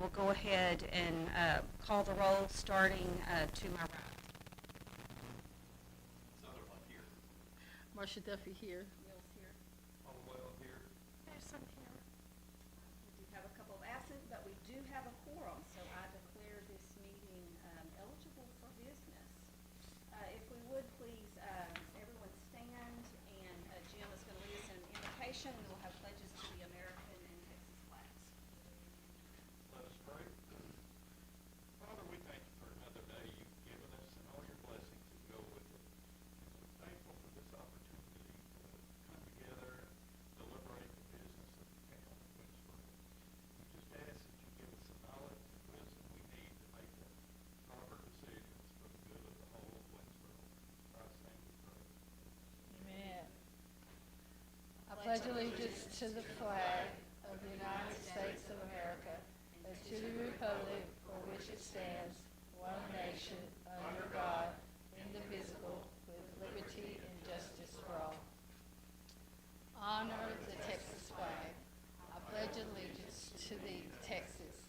will go ahead and call the roll, starting to my right. Sutherland here. Marcia Duffy here. Mills here. Caldwell here. Pearson here. We do have a couple of absent, but we do have a quorum, so I declare this meeting eligible for business. If we would please, everyone stand, and Jim is going to lead us in an invocation, and we'll have pledges to the American and Texas flags. Let us pray. Father, we thank you for another day you've given us and all your blessings that go with it. And we're thankful for this opportunity to come together and deliberate the business of the town of Winnsboro. We just ask that you give us the knowledge and wisdom we need to make the proper decisions for the good of the whole of Winnsboro. In Christ's name we pray. Amen. I pledge allegiance to the flag of the United States of America and to the republic for which it stands, one nation, under God, indivisible, with liberty and justice for all. Honor the Texas flag. I pledge allegiance to the Texas,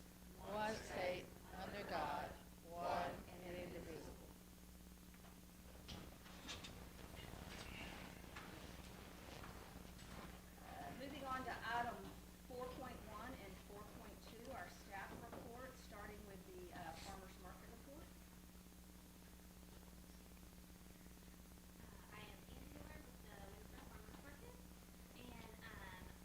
one state, under God, one and indivisible. Moving on to item 4.1 and 4.2, our staff report, starting with the farmer's market report. I am Ann Miller with the Winnsboro Farmers Market, and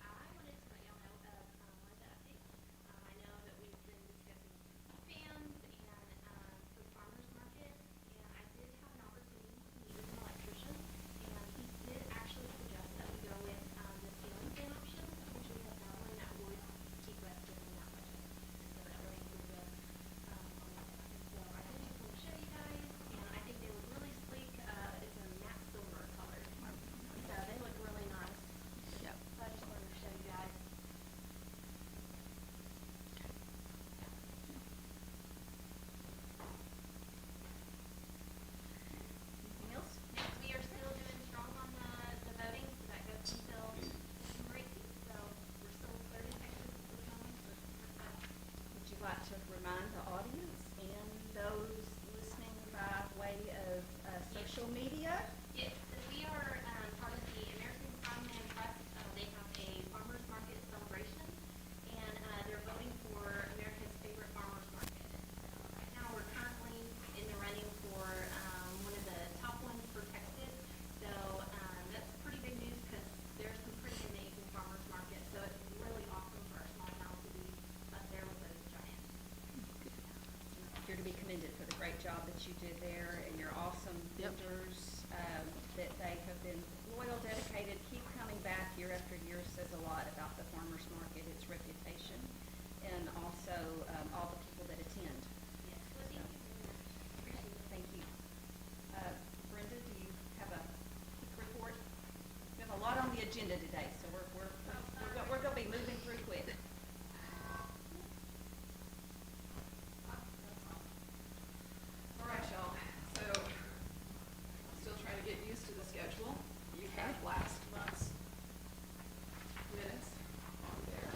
I wanted to let y'all know of one of the updates. I know that we've been discussing fans and for the farmers market, and I did have an opportunity to meet with an electrician, and he did actually suggest that we go with the ceiling fan option, which we have now, and that would keep us within that budget. So that would include the on that side. So I did just want to show you guys, and I think they look really sleek. It's a matte silver color, so they look really nice. Yep. So I just wanted to show you guys. Anything else? Next, we are still doing strong on the voting, so that goes until December 18th. So we're still clear in Texas for the moment, so that's that. Would you like to remind the audience and those listening by way of social media? Yes, so we are part of the American Strongman Trust. They have a farmers market celebration, and they're voting for America's favorite farmers market. Right now, we're currently in the running for one of the top ones for Texas. So that's pretty big news because there's some pretty amazing farmers markets. So it's really awesome for our small town to be up there with those giants. You're to be commended for the great job that you did there and your awesome Yep. vendors, that they have been loyal, dedicated, keep coming back year after year, says a lot about the farmer's market, its reputation, and also all the people that attend. Yes, so thank you very much. Appreciate it. Thank you. Brenda, do you have a quick report? We have a lot on the agenda today, so we're going to be moving through quick. All right, y'all, so I'm still trying to get used to the schedule. You have last month's minutes on there.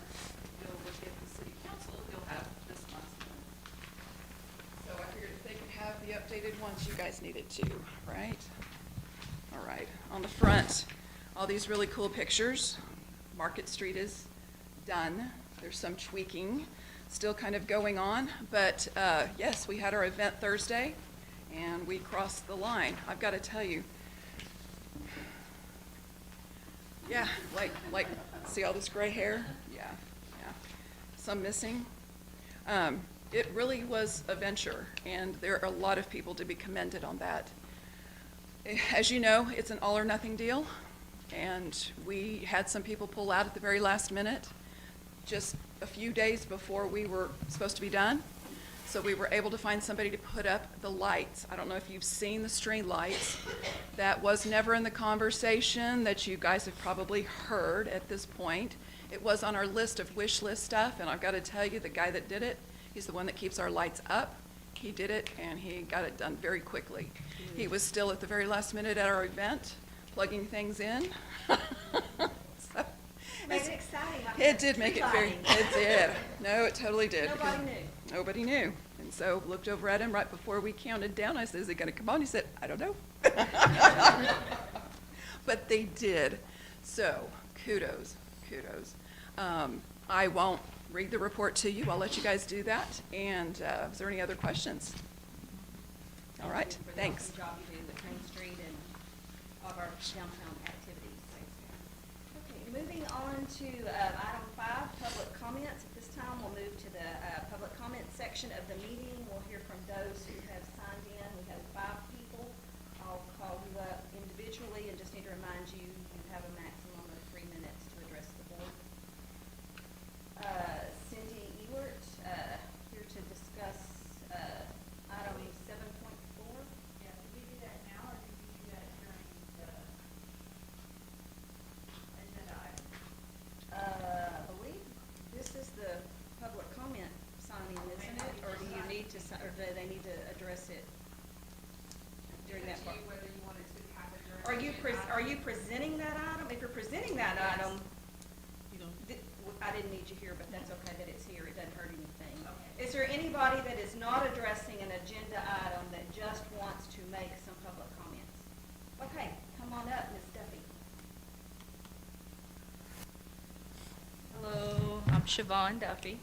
You'll look at the city council, you'll have this month's minutes. So I figured if they could have the updated ones, you guys needed to, right? All right, on the front, all these really cool pictures. Market Street is done. There's some tweaking still kind of going on, but yes, we had our event Thursday, and we crossed the line. I've got to tell you, yeah, like, see all this gray hair? Yeah. Some missing. It really was a venture, and there are a lot of people to be commended on that. As you know, it's an all or nothing deal, and we had some people pull out at the very last minute, just a few days before we were supposed to be done. So we were able to find somebody to put up the lights. I don't know if you've seen the string lights. That was never in the conversation that you guys have probably heard at this point. It was on our list of wish list stuff, and I've got to tell you, the guy that did it, he's the one that keeps our lights up. He did it, and he got it done very quickly. He was still at the very last minute at our event, plugging things in. So, Made it exciting. like It that. did make it very, Exciting. it did. No, it totally did. Nobody because knew. Nobody knew. And so looked over at him right before we counted down. I said, is it gonna come on? He said, I don't know. But they did. So kudos, kudos. I won't read the report to you. I'll let you guys do that. And, is there any other questions? All right, Thank you for the thanks. awesome job you do with Main Street and all of our downtown activities. Okay, moving on to item 5, public comments. At this time, we'll move to the public comment section of the meeting. We'll hear from those who have signed in. We have 5 people. I'll call you up individually and just need to remind you, you have a maximum of 3 minutes to address the board. Cindy Ewert, here to discuss item 7.4. Yeah, did we do that now, or did we do that during the agenda item? I believe this is the public comment signing, isn't it? Or do you need to, or do they need to address it during that part? Whether you wanted to have it during. Are you presenting that item? If you're presenting that item, I didn't need you here, but that's okay that it's here. It doesn't hurt anything. Okay. Is there anybody that is not addressing an agenda item that just wants to make some public comments? Okay, come on up, Ms. Duffy. Hello, I'm Siobhan Duffy.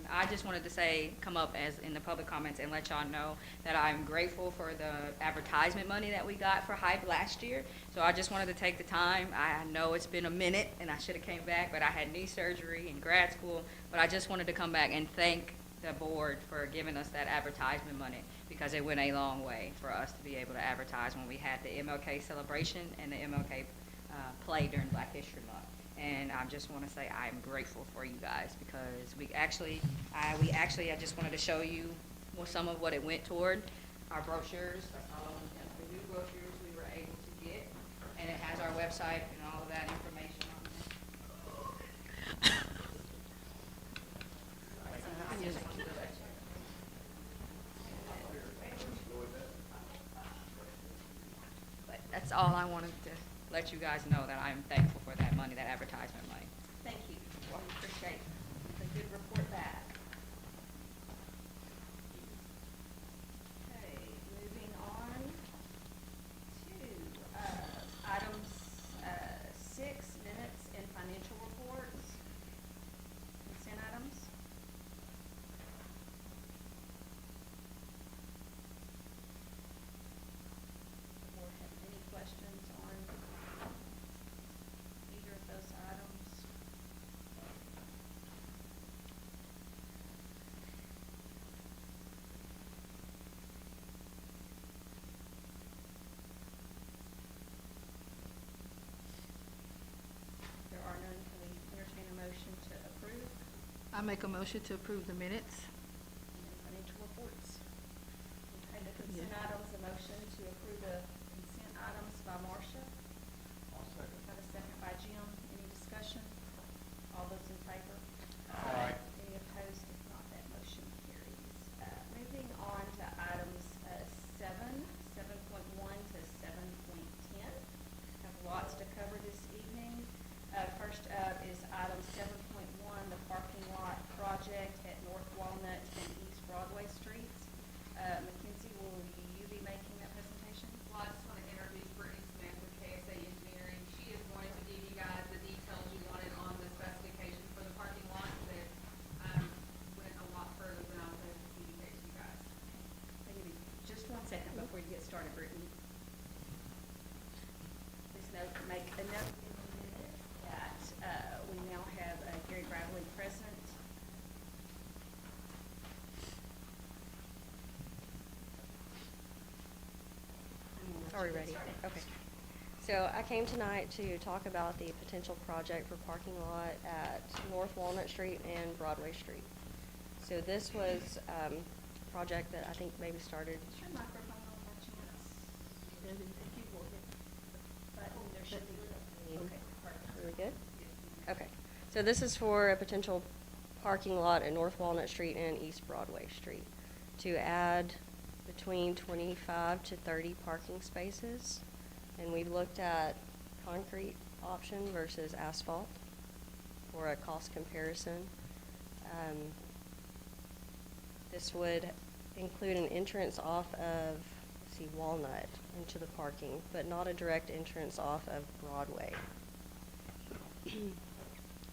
I just wanted to come up as in the public comments and let y'all know that I'm grateful for the advertisement money that we got for Hype last year. So I just wanted to take the time. I know it's been a minute and I should have came back, but I had knee surgery in grad school. But I just wanted to come back and thank the board for giving us that advertisement money, because it went a long way for us to be able to advertise when we had the MLK celebration and the MLK play during Black History Month. And I just want to say I'm grateful for you guys, because I just wanted to show you some of what it went toward. Our brochures, the new brochures we were able to get, and it has our website and all of that information on there. I just wanted to let you know. But that's all I wanted to let you guys know, that I'm thankful for that money, that advertisement money. Thank you. We appreciate the good report back. Okay, moving on to items 6, minutes and financial reports. Consent items. The board have any questions on either of those items? If there are none, can we entertain a motion to approve I make a motion to approve the minutes. and financial reports? Okay, the consent Yeah. items, a motion to approve the consent items by Marcia. I'll second. Got a second by Jim. Any discussion? All those in favor? Aye. Any opposed? If not, that motion carries. Moving on to items 7.1 to 7.10. Have lots to cover this evening. First up is item 7.1, the parking lot project at North Walnut and East Broadway Streets. Mackenzie, will you be making that presentation? Well, I just want to introduce Brittany Smith with KSA Engineering. She is going to give you guys the details you wanted on the specifications for the parking lot that went a lot further than I was able to communicate to you guys. I'll give you just 1 second before you get started, Brittany. Please note, make a note in the minutes that we now have Gary Bradley present. And we'll let Are we you get ready? started. Okay. So I came tonight to talk about the potential project for parking lot at North Walnut Street and Broadway Street. So this was a project that I think maybe started, Is your microphone on by chance? If you will hit the button, there should be. Okay, perfect. really good? Okay. So this is for a potential parking lot at North Walnut Street and East Broadway Street to add between 25 to 30 parking spaces. And we've looked at concrete option versus asphalt. for a cost comparison. This would include an entrance off of, let's see, Walnut into the parking, but not a direct entrance off of Broadway.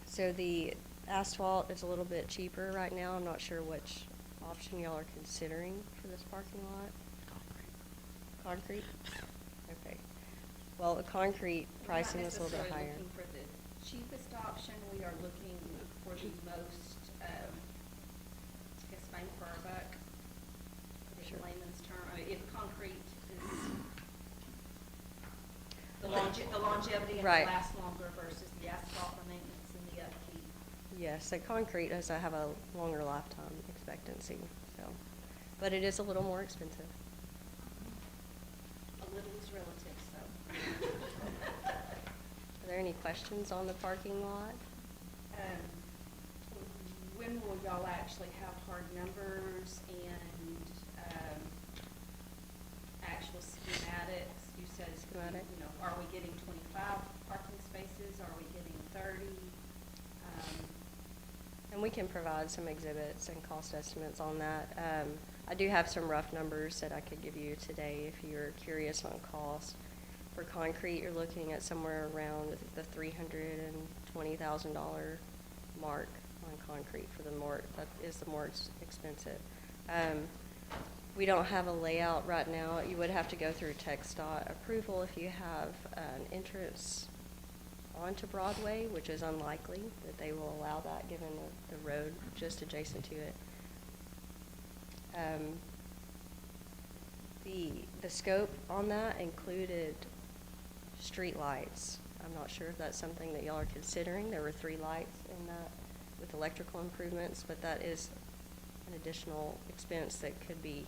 So the asphalt is a little bit cheaper right now. I'm not sure which option y'all are considering for this parking lot. Concrete? Okay. Well, the concrete pricing is a little bit higher. We're not necessarily looking for the cheapest option, we are looking for the most, I guess, bang for our buck. Put it in Sure. layman's term, I mean, if concrete is, the longevity and Right. it lasts longer versus the asphalt, the maintenance and the upkeep. Yes, the concrete does have a longer lifetime expectancy, so, but it is a little more expensive. A little is relative, so. Are there any questions on the parking lot? When will y'all actually have hard numbers and, actual schematics? You said, Schematic. you know, are we getting 25 parking spaces? Are we getting 30? And we can provide some exhibits and cost estimates on that. I do have some rough numbers that I could give you today if you're curious on cost. For concrete, you're looking at somewhere around the $320,000 mark on concrete for that is the more expensive. We don't have a layout right now. You would have to go through TxDOT approval if you have an entrance onto Broadway, which is unlikely that they will allow that given the road just adjacent to it. The scope on that included street lights. I'm not sure if that's something that y'all are considering. There were 3 lights in that with electrical improvements, but that is an additional expense that could be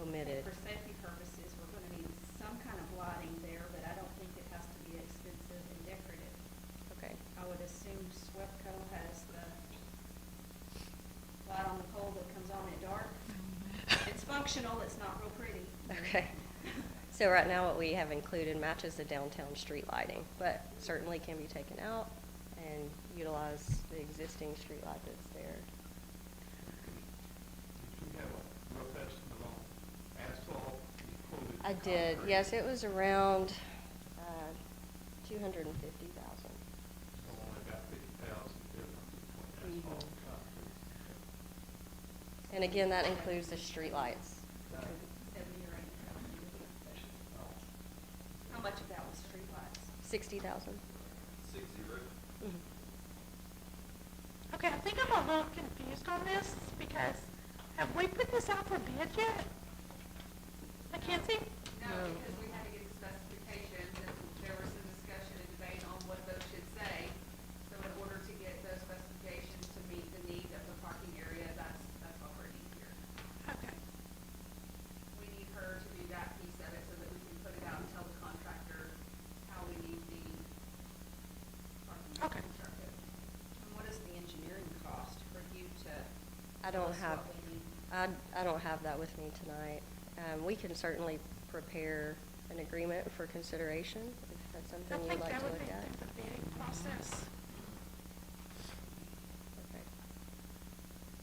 omitted. For safety purposes, we're gonna need some kind of lighting there, but I don't think it has to be expensive and decorative. Okay. I would assume SWEPCO has the light on the pole that comes on at dark. It's functional, it's not real pretty. Okay. So right now what we have included matches the downtown street lighting, but certainly can be taken out and utilize the existing street light that's there. Did you have a rough estimate on asphalt? You quoted I did, concrete. yes, it was around, 250,000. So only about 50,000 difference between asphalt and concrete. And again, that includes the street lights. 70 or 80,000. How much of that was streetlights? 60,000. 60. Mhm. Okay, I think I'm a little confused on this because have we put this out for bid yet? Mackenzie? No, because we had to get the specifications, and there was some discussion and debate on what those should say. So in order to get those specifications to meet the need of the parking area, that's what we're needing here. Okay. We need her to do that piece of it so that we can put it out and tell the contractor how we need the parking lot Okay. constructed. And what is the engineering cost for you to I tell don't us have, what we need? I don't have that with me tonight. We can certainly prepare an agreement for consideration if that's I something think you'd like that to would look be at. through the bidding process. Okay.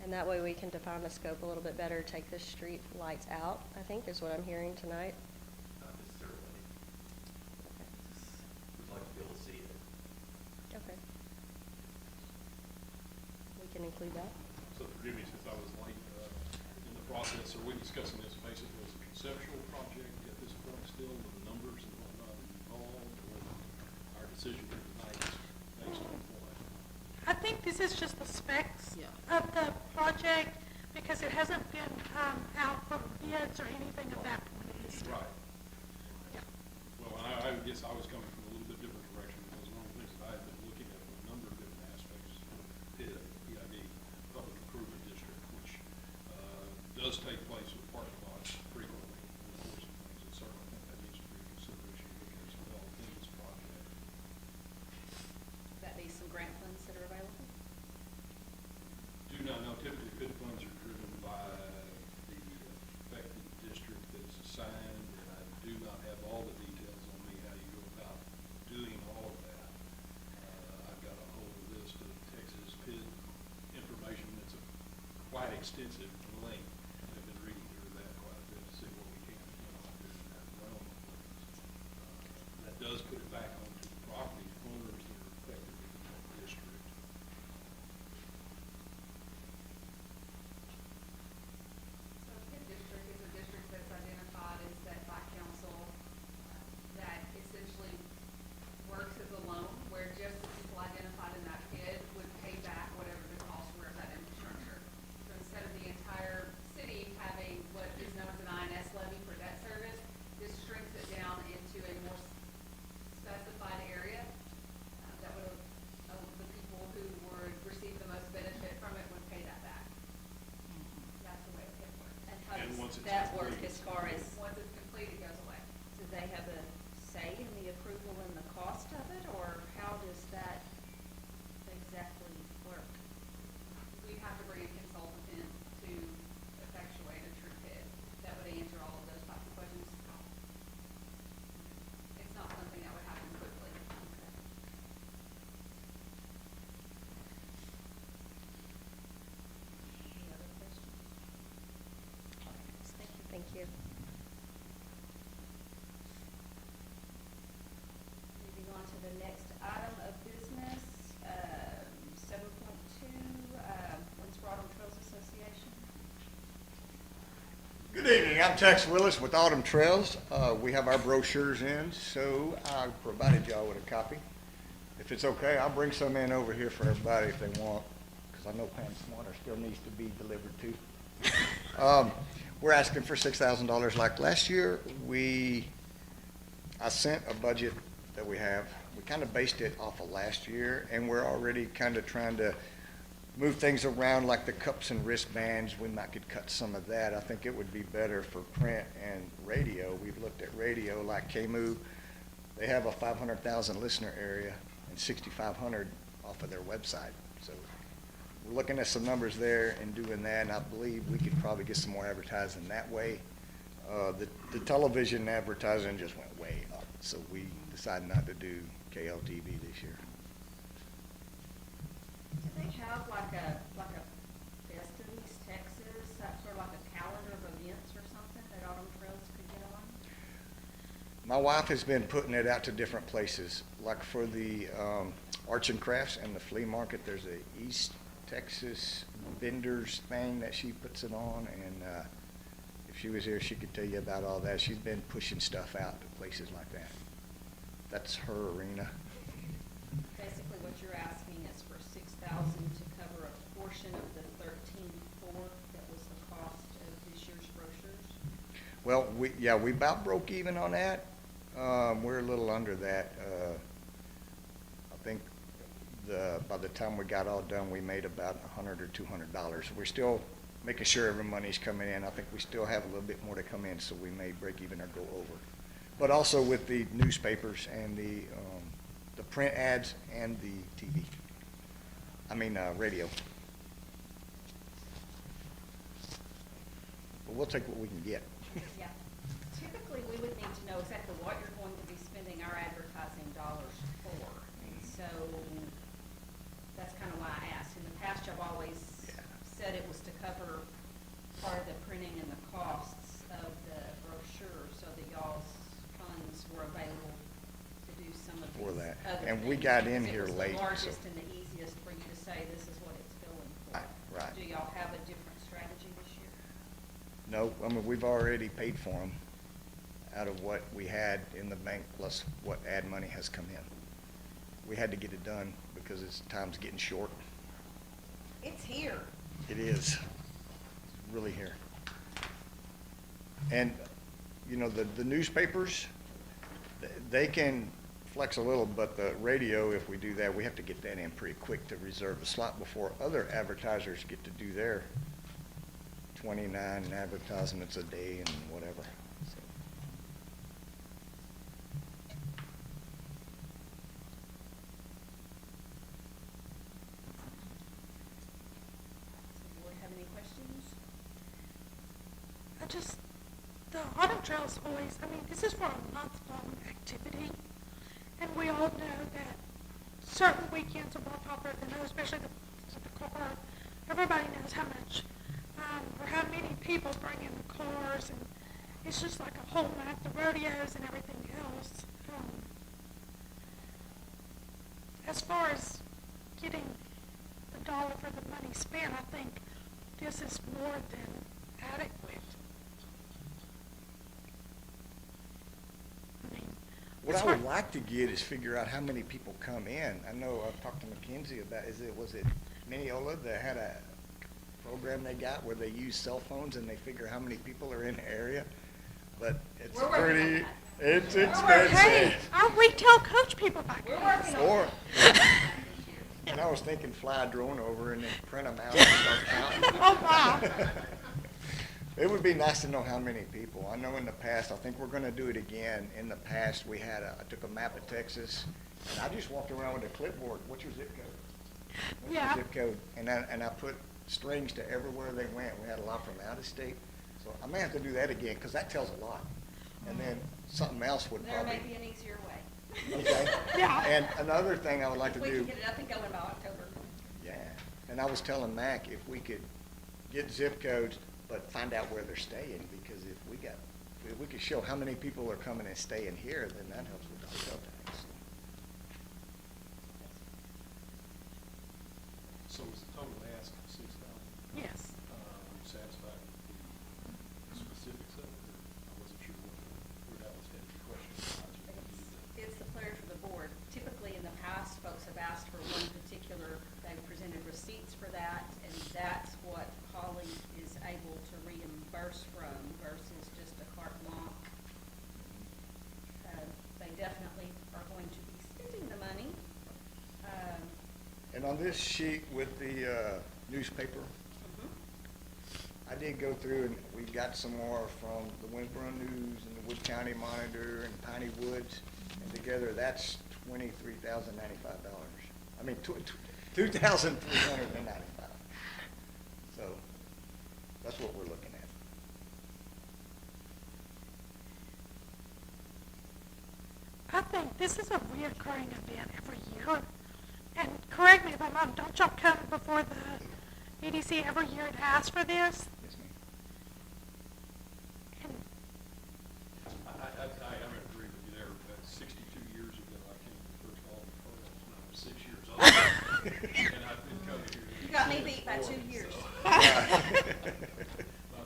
And that way we can define the scope a little bit better, take the street lights out, I think is what I'm hearing tonight. Not necessarily. Okay. We'd like to be able to see it. Okay. We can include that. So forgive me since I was late in the process. Are we discussing this basically as a conceptual project at this point still with the numbers and whatnot involved? Or our decision here tonight is based on what? I think this is just the specs of the project because it hasn't been out for bids or anything of that point at this time. Right. Yeah. Well, I guess I was coming from a little bit different direction because one of the things that I had been looking at a number of different aspects is PID, Public Improvement District, which does take place with parking lots frequently in the course of things. And certainly I think that needs to be a consideration looking as well in this project. Would that be some grant funds that are available? Do not know, typically PID funds are driven by the affected district that's assigned, and I do not have all the details on me how you go about doing all of that. I've got a whole quite extensive in length. I've been reading through that quite a bit to see what we can do out there in that realm of things. That does put it back onto the property owners that are affected in that district. So PID district is a district that's identified and set by council that essentially works as a loan where just the people identified in that PID would pay back whatever the costs were of that infrastructure. So instead of the entire city having what is known as an INS levy for debt service, this shrinks it down into a more specified area that would, the people who would receive the most benefit from it would pay that back. That's the way it works. And how And once does it's that work complete. as far as, Once it's complete, it goes away. do they have a say in the approval and the cost of it, or how does that exactly work? We'd have to bring a consultant in to effectuate a true PID that would answer all of those types of questions. It's not something that would happen quickly. Any other questions? Thank you. Thank you. Moving on to the next item of business, 7.2, Winnsboro Trails Association. Good evening, I'm Tex Willis with Autumn Trails. We have our brochures in, so I provided y'all with a copy. If it's okay, I'll bring some in over here for everybody if they want, because I know Pam Smarter still needs to be delivered to. We're asking for $6,000 like last year. I sent a budget that we have. We kind of based it off of last year, and we're already kind of trying to move things around like the cups and wristbands. We might could cut some of that. I think it would be better for print and radio. We've looked at radio like KMU. They have a 500,000 listener area and 6,500 off of their website. So we're looking at some numbers there and doing that, and I believe we could probably get some more advertising that way. The television advertising just went way up, so we decided not to do KLTV this year. Do they have like a Best of East Texas, sort of like a calendar of events or something that Autumn Trails could get on? My wife has been putting it out to different places, like for the arts and crafts and the flea market. There's a East Texas vendors thing that she puts it on, and if she was here, she could tell you about all that. She's been pushing stuff out to places like that. That's her arena. Basically, what you're asking is for $6,000 to cover a portion of the $13,400 that was the cost of this year's brochures? Well, we about broke even on that. We're a little under that. I think by the time we got all done, we made about $100 or $200. We're still making sure every money's coming in. I think we still have a little bit more to come in, so we may break even or go over. But also with the newspapers and the print ads and the TV. Radio. But we'll take what we can get. Yeah. Typically, we would need to know exactly what you're going to be spending our advertising dollars for. And so that's kind of why I asked. In the past, I've always said it was to cover part of the printing and the costs of the brochure so that y'all's funds were available to do some of For these that. other And we things, got because in here It late, was so- the largest and the easiest for you to say this is what it's going for. Right. Do y'all have a different strategy this year? No, we've already paid for them out of what we had in the bank plus what ad money has come in. We had to get it done because time's getting short. It's here. It is. It's really here. And, the newspapers, they can flex a little, but the radio, if we do that, we have to get that in pretty quick to reserve a slot before other advertisers get to do their 29 advertisements a day and whatever. So. Does the board have any questions? The Autumn Trails always, this is for a month-long activity, and we all know that certain weekends are more popular than others, especially the car. Everybody knows how much people bringing the cars, and it's just like a whole night, the rodeos and everything else. As far as getting the dollar for the money spent, I think this is more than adequate. I mean, What as I far- would like to get is figure out how many people come in. I know I've talked to Mackenzie about, was it Mineola that had a program they got where they use cell phones and they figure how many people are in the area? But it's We're working on pretty, that. it's Hey, expensive. our retail coach people back We're there. working on Or, that. and I was thinking fly a drone over and then print them out and start counting. Oh, wow. It would be nice to know how many people. I know in the past, I think we're gonna do it again. In the past, I took a map of Texas, and I just walked around with a clipboard. What's your zip code? What's your Yeah. zip code? And I put strings to everywhere they went. We had a lot from out of state. So I may have to do that again, because that tells a lot. And then something else would There may probably. be an easier way. Okay? Yeah. And another thing I would like to If we do. can get it up and going by October. Yeah, and I was telling Mac if we could get zip codes, but find out where they're staying, because if we could show how many people are coming and staying here, then that helps with the hotel tax. So is the total ask $6,000? Yes. Are you satisfied with the specifics of it? Or I wasn't sure where that was headed, the question. It's the pleasure of the board. Typically, in the past, folks have asked for one particular, they've presented receipts for that, and that's what Holly is able to reimburse from versus just a carte blanche. They definitely are going to be spending the money. And on this sheet with the newspaper, I did go through and we got some more from the Winnsboro News and the Wood County Monitor and Piney Woods, and together that's $23,095. I mean, $2,395. So that's what we're looking at. I think this is a reoccurring event every year. And correct me if I'm wrong, don't y'all come before the EDC every year and ask for this? Yes, ma'am. And I agree with you there, but 62 years ago, I came to the first Alden Programs when I was 6 years old. And I've been coming here. You got me beat by 2 years. My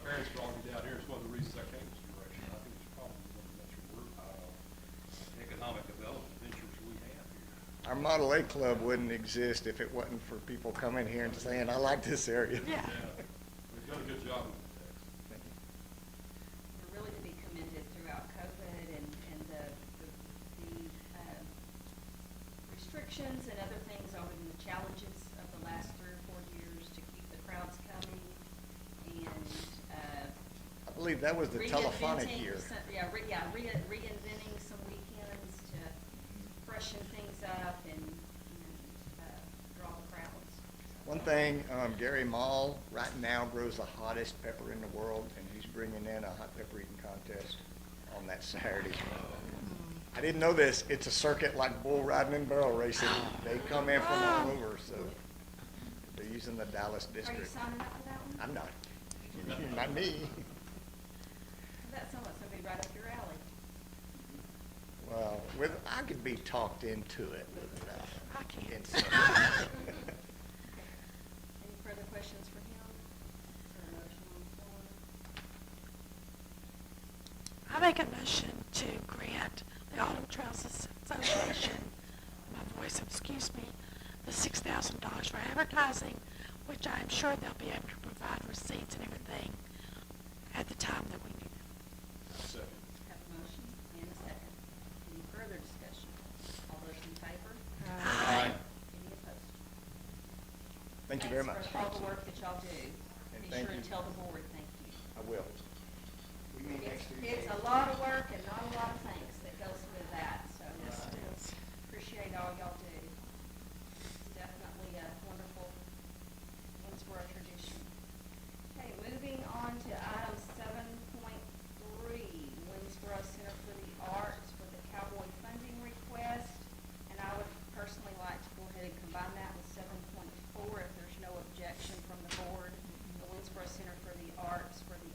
parents brought me down here. It's one of the reasons I came this direction. I think it's probably one of the most economic development ventures we have here. Our Model A Club wouldn't exist if it wasn't for people coming here and saying, I like this area. yeah. We've done a good job with the tax. Thank you. They're really to be commended throughout COVID and the restrictions and other things over the challenges of the last 3 or 4 years to keep the crowds coming and, I believe that was the telephonic reinventing year. reinventing some weekends to freshen things up and draw the crowds. One thing, Gary Mall right now grows the hottest pepper in the world, and he's bringing in a hot pepper eating contest on that Saturday. I didn't know this. It's a circuit like bull riding and barrel racing. They come in from all over, so they're using the Dallas Are you district. signing up for that one? I'm not. Not me. That sounds like something right up your alley. Well, I could be talked into it. But, I can't. it's, Any further questions for him? Is there a motion on the floor? I make a motion to grant the Autumn Trails Association, my voice, excuse me, the $6,000 for advertising, which I am sure they'll be able to provide receipts and everything at the time that we need it. Second. Have a motion and a second. Any further discussion? All those in favor? Aye. Any opposed? Thank you very much. Thanks for all the work that y'all do. And Be thank sure and you. tell the board thank you. I will. We meet next Tuesday. It's a lot of work and not a lot of thanks that goes with that, so. Yes, it is. Appreciate all y'all do. It's definitely a wonderful Winnsboro tradition. Okay, moving on to item 7.3, Winnsboro Center for the Arts for the Cowboy funding request. And I would personally like to go ahead and combine that with 7.4 if there's no objection from the board. The Winnsboro Center for the Arts for the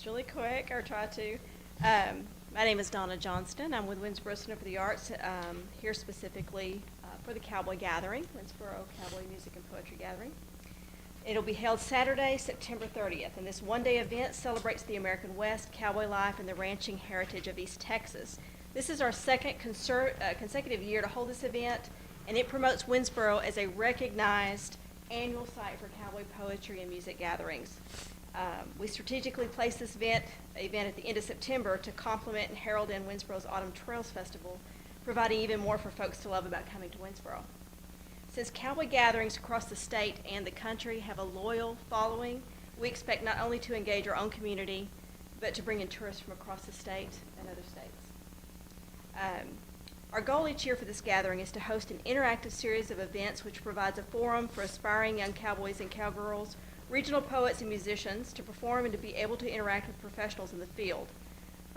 this really quick, or try to. My name is Donna Johnston. I'm with Winnsboro Center for the Arts, here specifically for the Cowboy Gathering, Winnsboro Cowboy Music and Poetry Gathering. It'll be held Saturday, September 30th, and this one-day event celebrates the American West, cowboy life, and the ranching heritage of East Texas. This is our second consecutive year to hold this event, and it promotes Winnsboro as a recognized annual site for cowboy poetry and music gatherings. We strategically placed this event at the end of September to complement and herald in Winnsboro's Autumn Trails Festival, providing even more for folks to love about coming to Winnsboro. Since cowboy gatherings across the state and the country have a loyal following, we expect not only to engage our own community, but to bring in tourists from across the state and other states. Our goal each year for this gathering is to host an interactive series of events which provides a forum for aspiring young cowboys and cowgirls, regional poets and musicians to perform and to be able to interact with professionals in the field.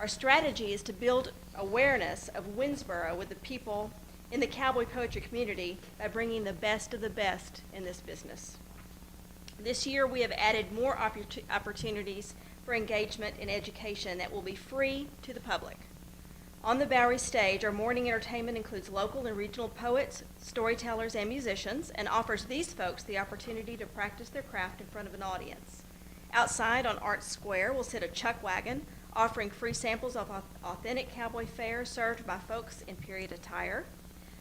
Our strategy is to build awareness of Winnsboro with the people in the cowboy poetry community by bringing the best of the best in this business. This year we have added more opportunities for engagement and education that will be free to the public. On the Bowery stage, our morning entertainment includes local and regional poets, storytellers, and musicians, and offers these folks the opportunity to practice their craft in front of an audience. Outside on Arts Square will sit a chuck wagon offering free samples of authentic cowboy fare served by folks in period attire.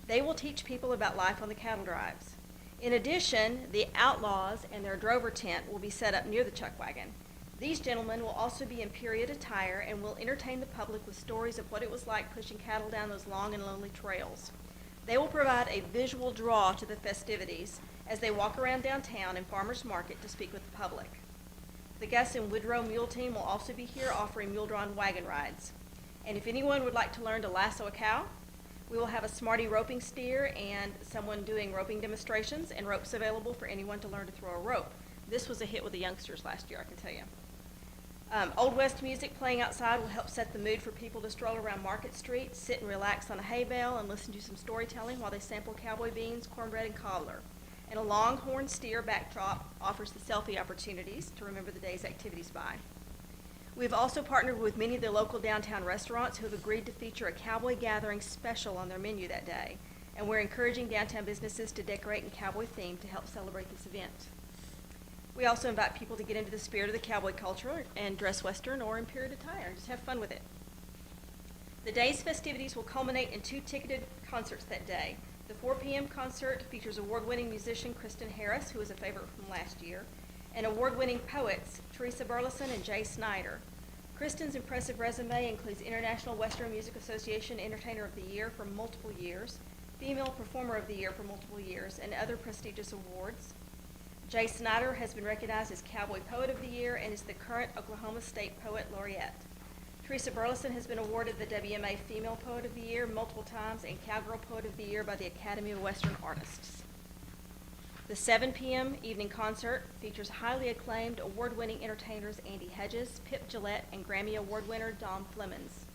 They will teach people about life on the cattle drives. In addition, the Outlaws and their drover tent will be set up near the chuck wagon. These gentlemen will also be in period attire and will entertain the public with stories of what it was like pushing cattle down those long and lonely trails. They will provide a visual draw to the festivities as they walk around downtown and Farmers Market to speak with the public. The Gus and Woodrow Mule Team will also be here offering mule-drawn wagon rides. And if anyone would like to learn to lasso a cow, we will have a Smarty roping steer and someone doing roping demonstrations and ropes available for anyone to learn to throw a rope. This was a hit with the youngsters last year, I can tell you. Old West music playing outside will help set the mood for people to stroll around Market Street, sit and relax on a hay bale, and listen to some storytelling while they sample cowboy beans, cornbread, and cobbler. And a longhorn steer backdrop offers the selfie opportunities to remember the day's activities by. We've also partnered with many of the local downtown restaurants who have agreed to feature a cowboy gathering special on their menu that day. And we're encouraging downtown businesses to decorate in cowboy theme to help celebrate this event. We also invite people to get into the spirit of the cowboy culture and dress Western or in period attire and just have fun with it. The day's festivities will culminate in 2 ticketed concerts that day. The 4 p.m. concert features award-winning musician Kristen Harris, who is a favorite from last year, and award-winning poets Teresa Burleson and Jay Snyder. Kristen's impressive resume includes International Western Music Association Entertainer of the Year for multiple years, Female Performer of the Year for multiple years, and other prestigious awards. Jay Snyder has been recognized as Cowboy Poet of the Year and is the current Oklahoma State Poet Laureate. Teresa Burleson has been awarded the WMA Female Poet of the Year multiple times and Cowgirl Poet of the Year by the Academy of Western Artists. The 7 p.m. evening concert features highly acclaimed award-winning entertainers Andy Hedges, Pip Gillette, and Grammy Award winner Dom Flemons.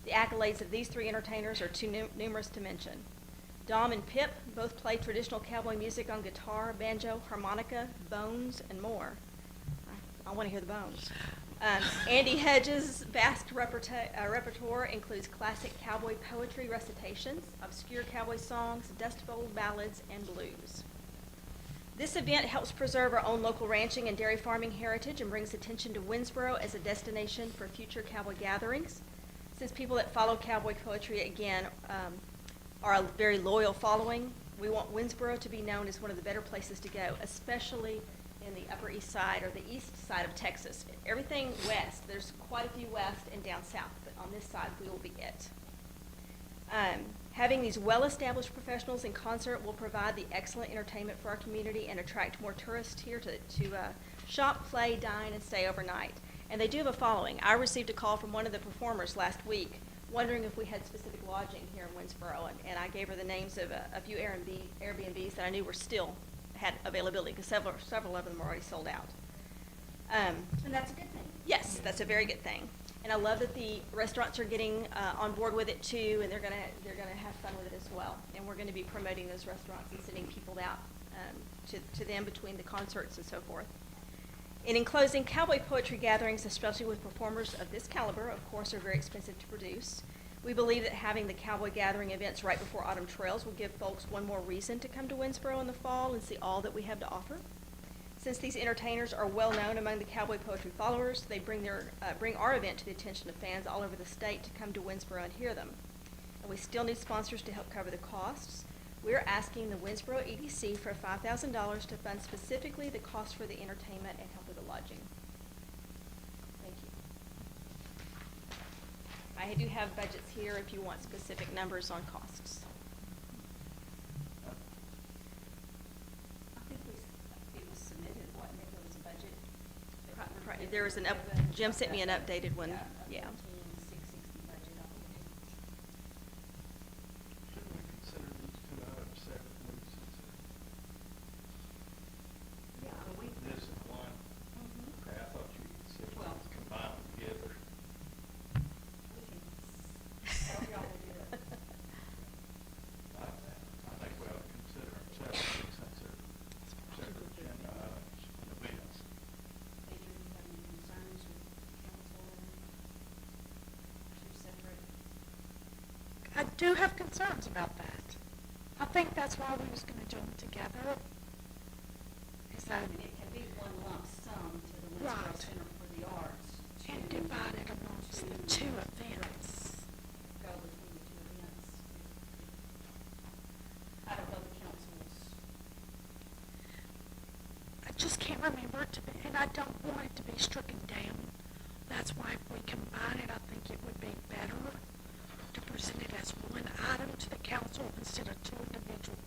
The accolades of these 3 entertainers are too numerous to mention. Dom and Pip both play traditional cowboy music on guitar, banjo, harmonica, bones, and more. I want to hear the bones. Andy Hedges' vast repertoire includes classic cowboy poetry recitations, obscure cowboy songs, Dust Bowl ballads, and blues. This event helps preserve our own local ranching and dairy farming heritage and brings attention to Winnsboro as a destination for future cowboy gatherings. Since people that follow cowboy poetry, again, are a very loyal following, we want Winnsboro to be known as one of the better places to go, especially in the Upper East Side or the east side of Texas. Everything west, there's quite a few west and down south, but on this side we will be it. Having these well-established professionals in concert will provide the excellent entertainment for our community and attract more tourists here to shop, play, dine, and stay overnight. And they do have a following. I received a call from one of the performers last week wondering if we had specific lodging here in Winnsboro, and I gave her the names of a few Airbnbs that I knew were still had availability, because several of them are already sold out. And that's a good thing. Yes, that's a very good thing. And I love that the restaurants are getting on board with it too, and they're gonna have fun with it as well. And we're gonna be promoting those restaurants and sending people out to them between the concerts and so forth. And in closing, cowboy poetry gatherings, especially with performers of this caliber, of course, are very expensive to produce. We believe that having the cowboy gathering events right before autumn trails will give folks one more reason to come to Winnsboro in the fall and see all that we have to offer. Since these entertainers are well known among the cowboy poetry followers, they bring our event to the attention of fans all over the state to come to Winnsboro and hear them. And we still need sponsors to help cover the costs. We're asking the Winnsboro EDC for $5,000 to fund specifically the cost for the entertainment and help with the lodging. Thank you. I do have budgets here if you want specific numbers on costs. I think it was submitted, wasn't it? There was a budget. There was Jim sent me an updated one, yeah. 14,660 budget, I believe. Should we consider these two items separately since Yeah, I mean, this is one? Okay, I thought you said Well- combine them together. we can, however y'all will do it. I think we ought to consider them separately since they're separate agenda items and events. Adrian, you have any concerns with council and two separate? I do have concerns about that. I think that's why we was gonna do them together. Is I that, mean, it can be one lump sum to the Winnsboro Right. Center for the Arts. and to- divide it amongst the two events. Go between the two events. I don't know the council's, I just can't remember it to be, and I don't want it to be stricken down. That's why if we combine it, I think it would be better to present it as one item to the council instead of two individual.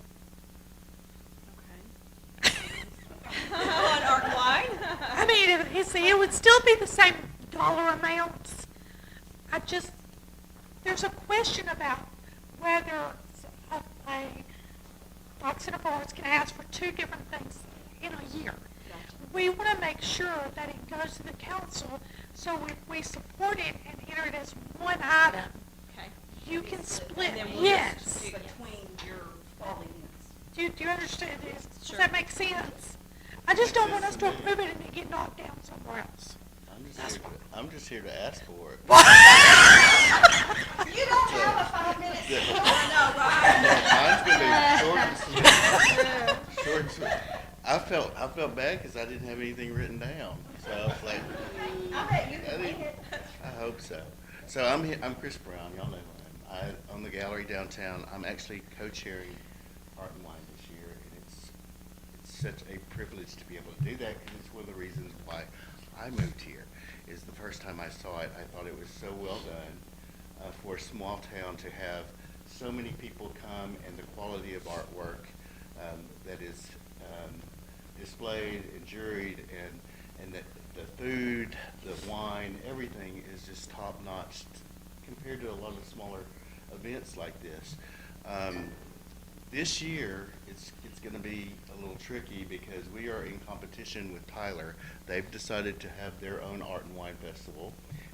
On Art Wine? I mean, it would still be the same dollar amounts. There's a question about whether a Fox Center for Arts can ask for two different things in a year. We want to make sure that it goes to the council, so if we support it and enter it as one item, Okay. you can split, and then we'll yes. just between your fall events. Do you understand this? Does Sure. that make sense? I just don't want us to approve it and it get knocked down somewhere else. I'm just here to ask for it. You don't have a 5 minutes. No, mine's gonna be short and sweet. I felt bad because I didn't have anything written down. So I was like, I bet you I can didn't- wing it. I hope so. So I'm Chris Brown. Y'all know who I am. I own the gallery downtown. I'm actually co-chairing Art and Wine this year, and it's such a privilege to be able to do that, because it's one of the reasons why I moved here. Is the first time I saw it, I thought it was so well done for a small town to have so many people come, and the quality of artwork that is displayed and juried, and the food, the wine, everything is just top notch compared to a lot of smaller events like this. This year, it's going to be a little tricky because we are in competition with Tyler. They've decided to have their own Art and Wine Festival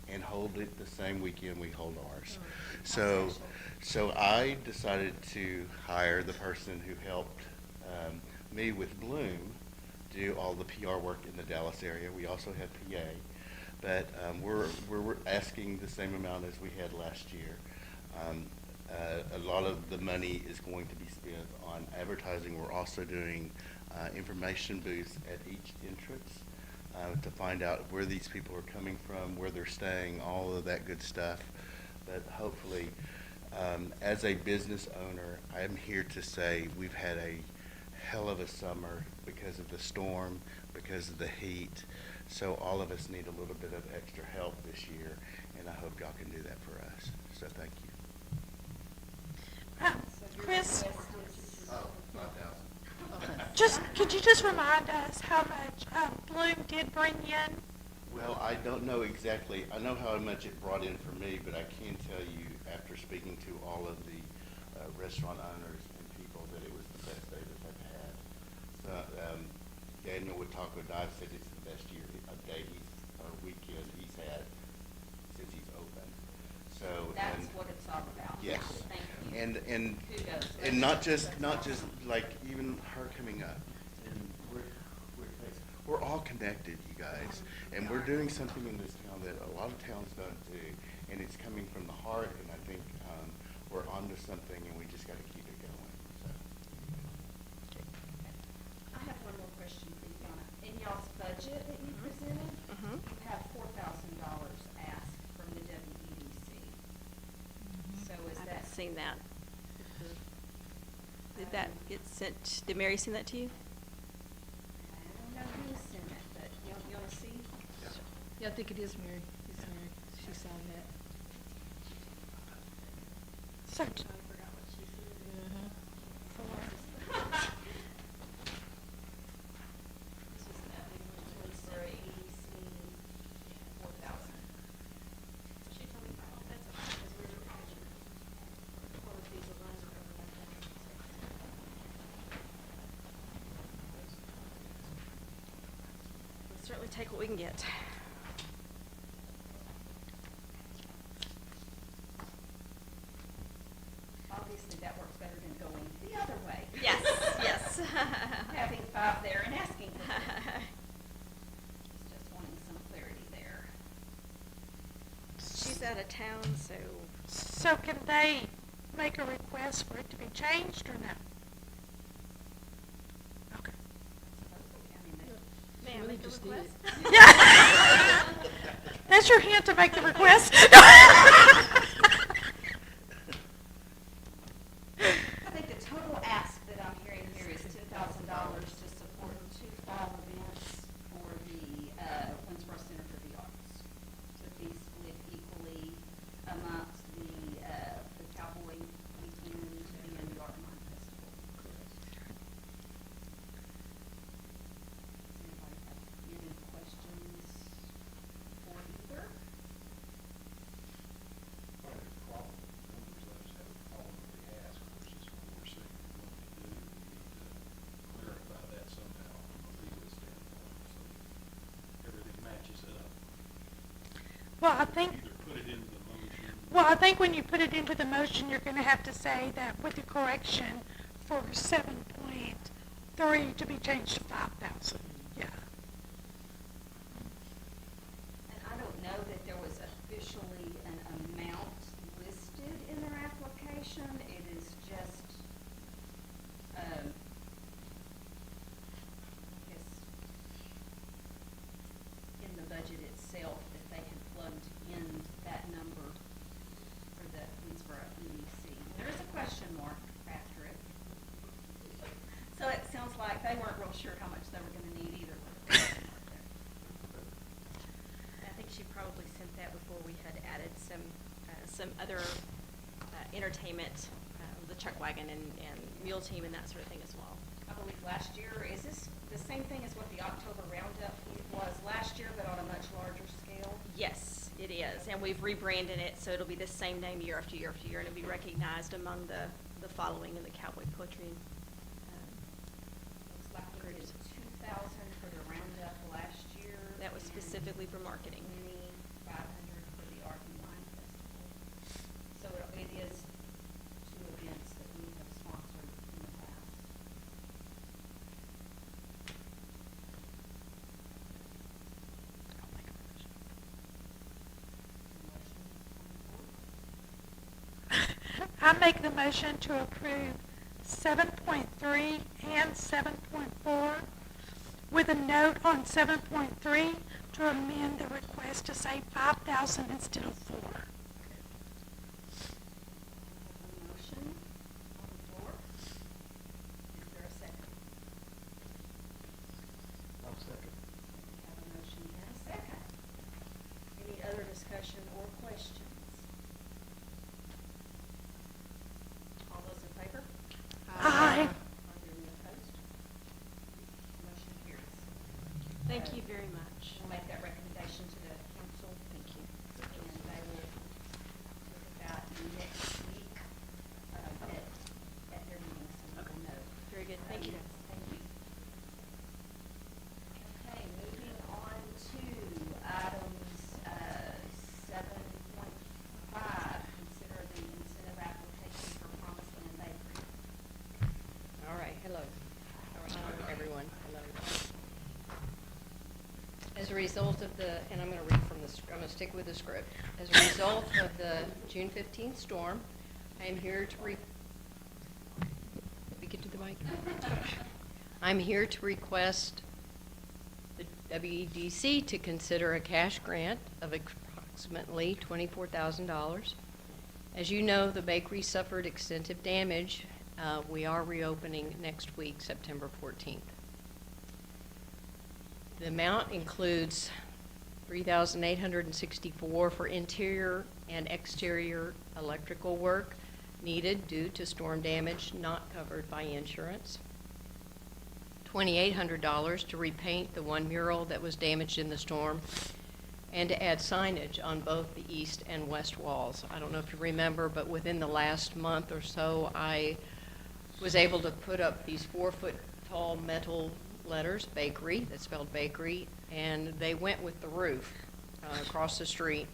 and hold it the same weekend we hold ours. So I decided to hire the person who helped me with Bloom do all the PR work in the Dallas area. We also have PA, but we're asking the same amount as we had last year. A lot of the money is going to be spent on advertising. We're also doing information booths at each entrance to find out where these people are coming from, where they're staying, all of that good stuff. But hopefully, as a business owner, I'm here to say we've had a hell of a summer because of the storm, because of the heat. So all of us need a little bit of extra help this year, and I hope y'all can do that for us. So thank you. Chris, Oh, 5,000. could you just remind us how much Bloom did bring in? Well, I don't know exactly. I know how much it brought in for me, but I can tell you, after speaking to all of the restaurant owners and people, that it was the best day that they've had. So, Daniel with Taco Dive said it's the best weekend he's had since he's open. So That's what it's all about. yes, Thank you. and Kudos. and not just like even her coming up, and we're all connected, you guys. And we're doing something in this town that a lot of towns don't do, and it's coming from the heart, and I think, we're onto something, and we just gotta keep it going, so. I have one more question for you, Donna. In y'all's budget that you presented, Mhm. you have $4,000 asked from the WEDC. So is I that? haven't seen that. Did that get sent, did Mary send that to you? I don't know who sent it, but you wanna see? Yeah, I think it is Mary. It's Mary. She signed that. So, I forgot what she said. four. This was that big one, Winnsboro EDC, 4,000. She told me five, that's okay. Because we were all of these alone are over like that. We'll certainly take what we can get. Obviously, that works better than going the other way. Yes, yes. Having 5 there and asking for 4. Just wanting some clarity there. She's out of town, so So can they make a request for it to be changed or no? Okay. may I Really make a just did request? it. That's your hint to make the request? I think the total ask that I'm hearing here is $10,000 to support 2 fall events for the Winnsboro Center for the Arts. To be split equally amongst the Cowboy Weekend and the Art and Wine Festival. Does anybody have any questions for either? I have a problem with the numbers, I just have a problem with the ask versus what we're saying we're going to do. We need to clarify that somehow from a legal standpoint, so everything matches up. Well, I think, Either put it into the motion. well, I think when you put it into the motion, you're gonna have to say that with the correction for 7.3 to be changed to 5,000, yeah. And I don't know that there was officially an amount listed in their application. It is just, I guess, in the budget itself, that they had plugged in that number for the Winnsboro EDC. There is a question mark after it. So it sounds like they weren't real sure how much they were gonna need either with the question mark there. I think she probably sent that before we had added some other entertainment, the chuck wagon and mule team and that sort of thing as well. I believe last year, is this the same thing as what the October Roundup was last year, but on a much larger scale? Yes, it is, and we've rebranded it, so it'll be the same name year after year after year, and it'll be recognized among the following in the cowboy poetry. Looks like we did 2,000 for the Roundup last year. That was and specifically for marketing. 500 for the Art and Wine Festival. So it is 2 events that we have sponsored in the past. I make the motion to approve 7.3 and 7.4 with a note on 7.3 to amend the request to say 5,000 instead of 4. We have a motion on the floor. Is there a second? I'll second. We have a motion and a second. Any other discussion or questions? All those in favor? Aye. Are there any opposed? Motion carries. Thank you very much. We'll make that recommendation to the council. Thank you. And they will look at that next week, at their meeting, so we will know. Very good, thank you. Thank you. Okay, moving on to items, 7.5, consider the incentive application for Promised Land Bakery. All right, hello. All right, everyone, hello. As a result of the, and I'm going to read from the, I'm going to stick with the script. As a result of the June 15th storm, I am here to we get to the mic? I'm here to request the WEDC to consider a cash grant of approximately $24,000. As you know, the bakery suffered extensive damage. We are reopening next week, September 14th. The amount includes $3,864 for interior and exterior electrical work needed due to storm damage not covered by insurance. $2,800 to repaint the one mural that was damaged in the storm, and to add signage on both the east and west walls. I don't know if you remember, but within the last month or so, I was able to put up these 4-foot tall metal letters, bakery, that's spelled bakery, and they went with the roof across the street.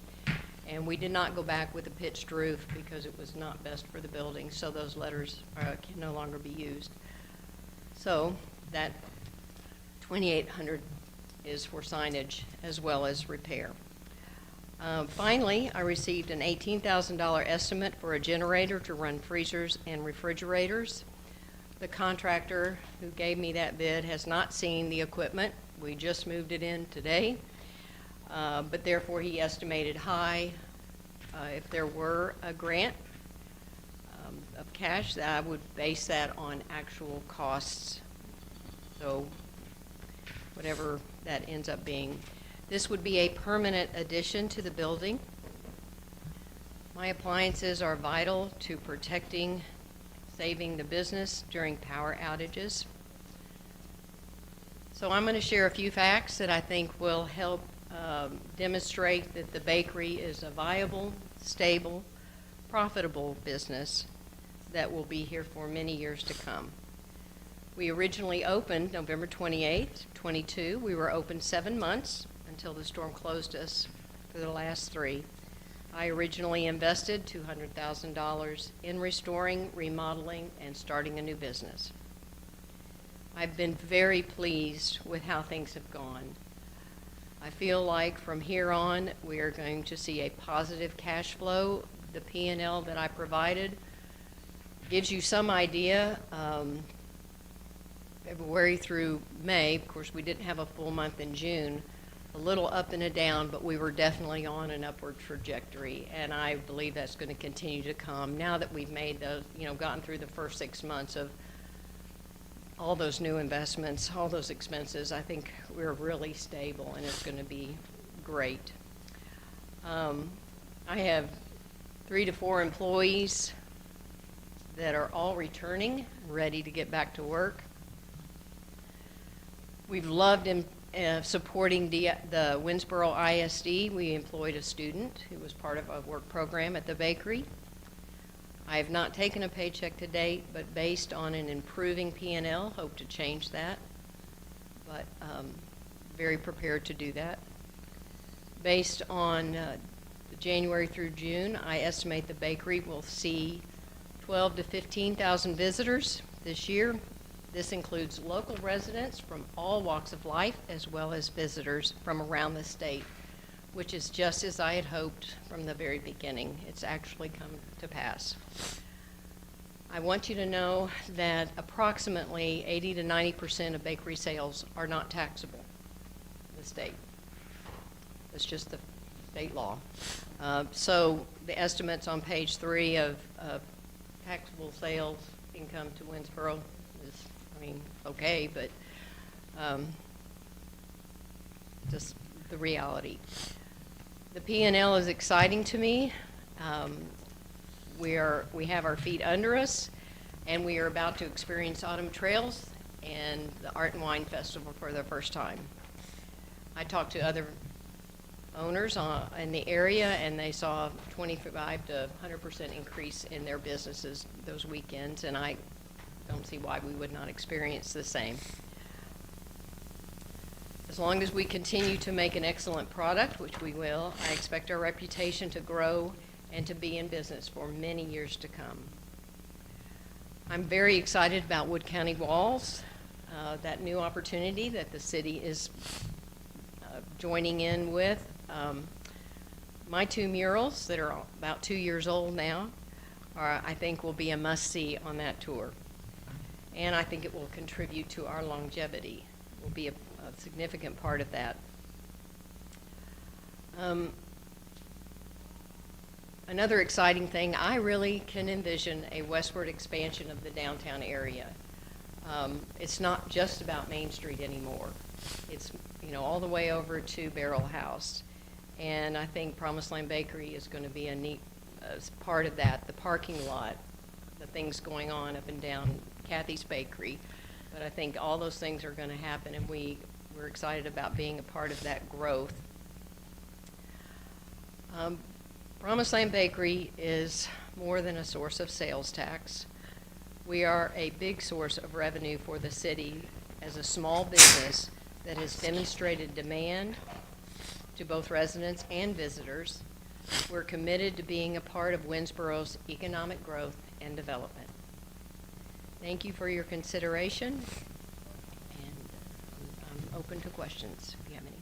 And we did not go back with a pitched roof because it was not best for the building, so those letters can no longer be used. So that $2,800 is for signage as well as repair. Finally, I received an $18,000 estimate for a generator to run freezers and refrigerators. The contractor who gave me that bid has not seen the equipment. We just moved it in today, but therefore he estimated high. If there were a grant of cash, that I would base that on actual costs. So whatever that ends up being. This would be a permanent addition to the building. My appliances are vital to protecting, saving the business during power outages. So I'm going to share a few facts that I think will help demonstrate that the bakery is a viable, stable, profitable business that will be here for many years to come. We originally opened November 28th, 22. We were open 7 months until the storm closed us for the last 3. I originally invested $200,000 in restoring, remodeling, and starting a new business. I've been very pleased with how things have gone. I feel like from here on we are going to see a positive cash flow. The P&L that I provided gives you some idea. February through May, of course we didn't have a full month in June, a little up and a down, but we were definitely on an upward trajectory, and I believe that's going to continue to come now that we've made those, gotten through the first 6 months of all those new investments, all those expenses. I think we're really stable, and it's going to be great. I have 3 to 4 employees that are all returning, ready to get back to work. We've loved supporting the Winnsboro ISD. We employed a student who was part of a work program at the bakery. I have not taken a paycheck to date, but based on an improving P&L, hope to change that. But very prepared to do that. Based on January through June, I estimate the bakery will see 12,000 to 15,000 visitors this year. This includes local residents from all walks of life as well as visitors from around the state, which is just as I had hoped from the very beginning. It's actually come to pass. I want you to know that approximately 80 to 90% of bakery sales are not taxable in the state. It's just the state law. So the estimates on page 3 of taxable sales income to Winnsboro is, okay, but just the reality. The P&L is exciting to me. We have our feet under us, and we are about to experience Autumn Trails and the Art and Wine Festival for the first time. I talked to other owners in the area, and they saw 25 to 100% increase in their businesses those weekends, and I don't see why we would not experience the same. As long as we continue to make an excellent product, which we will, I expect our reputation to grow and to be in business for many years to come. I'm very excited about Wood County Walls, that new opportunity that the city is joining in with. My two murals that are about 2 years old now I think will be a must-see on that tour. And I think it will contribute to our longevity, will be a significant part of that. Another exciting thing, I really can envision a westward expansion of the downtown area. It's not just about Main Street anymore. It's, all the way over to Barrel House. And I think Promised Land Bakery is going to be a neat part of that. The parking lot, the things going on up and down Kathy's Bakery. But I think all those things are going to happen, and we're excited about being a part of that growth. Promised Land Bakery is more than a source of sales tax. We are a big source of revenue for the city as a small business that has demonstrated demand to both residents and visitors. We're committed to being a part of Winnsboro's economic growth and development. Thank you for your consideration, and I'm open to questions if you have any.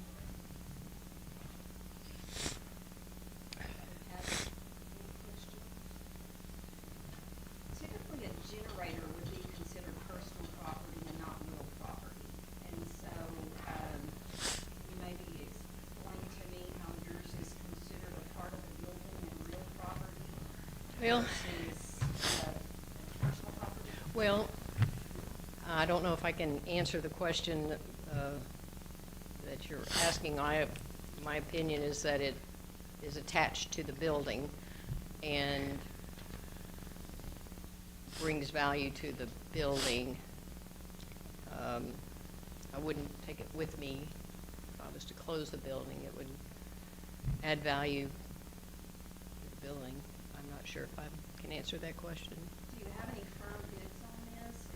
Typically, a generator would be considered personal property and not real property. And so, you maybe explain to me how yours is considered a part of the building and real property versus personal property? Well, I don't know if I can answer the question that you're asking. My opinion is that it is attached to the building and brings value to the building. I wouldn't take it with me. If I was to close the building, it would add value to the building. I'm not sure if I can answer that question. Do you have any firm bids on this?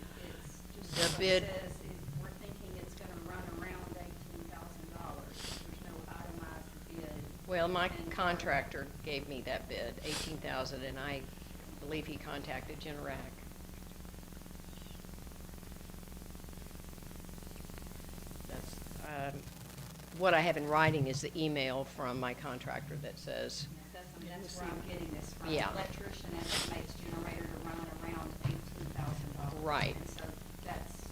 It's just The what bid- it says, we're thinking it's gonna run around $18,000. There's no itemized bid. Well, my And- contractor gave me that bid, $18,000, and I believe he contacted Generac. That's, what I have in writing is the email from my contractor that says, That's where I'm getting this from. Yeah. Electrician estimates generator to run around $18,000. Right. And so that's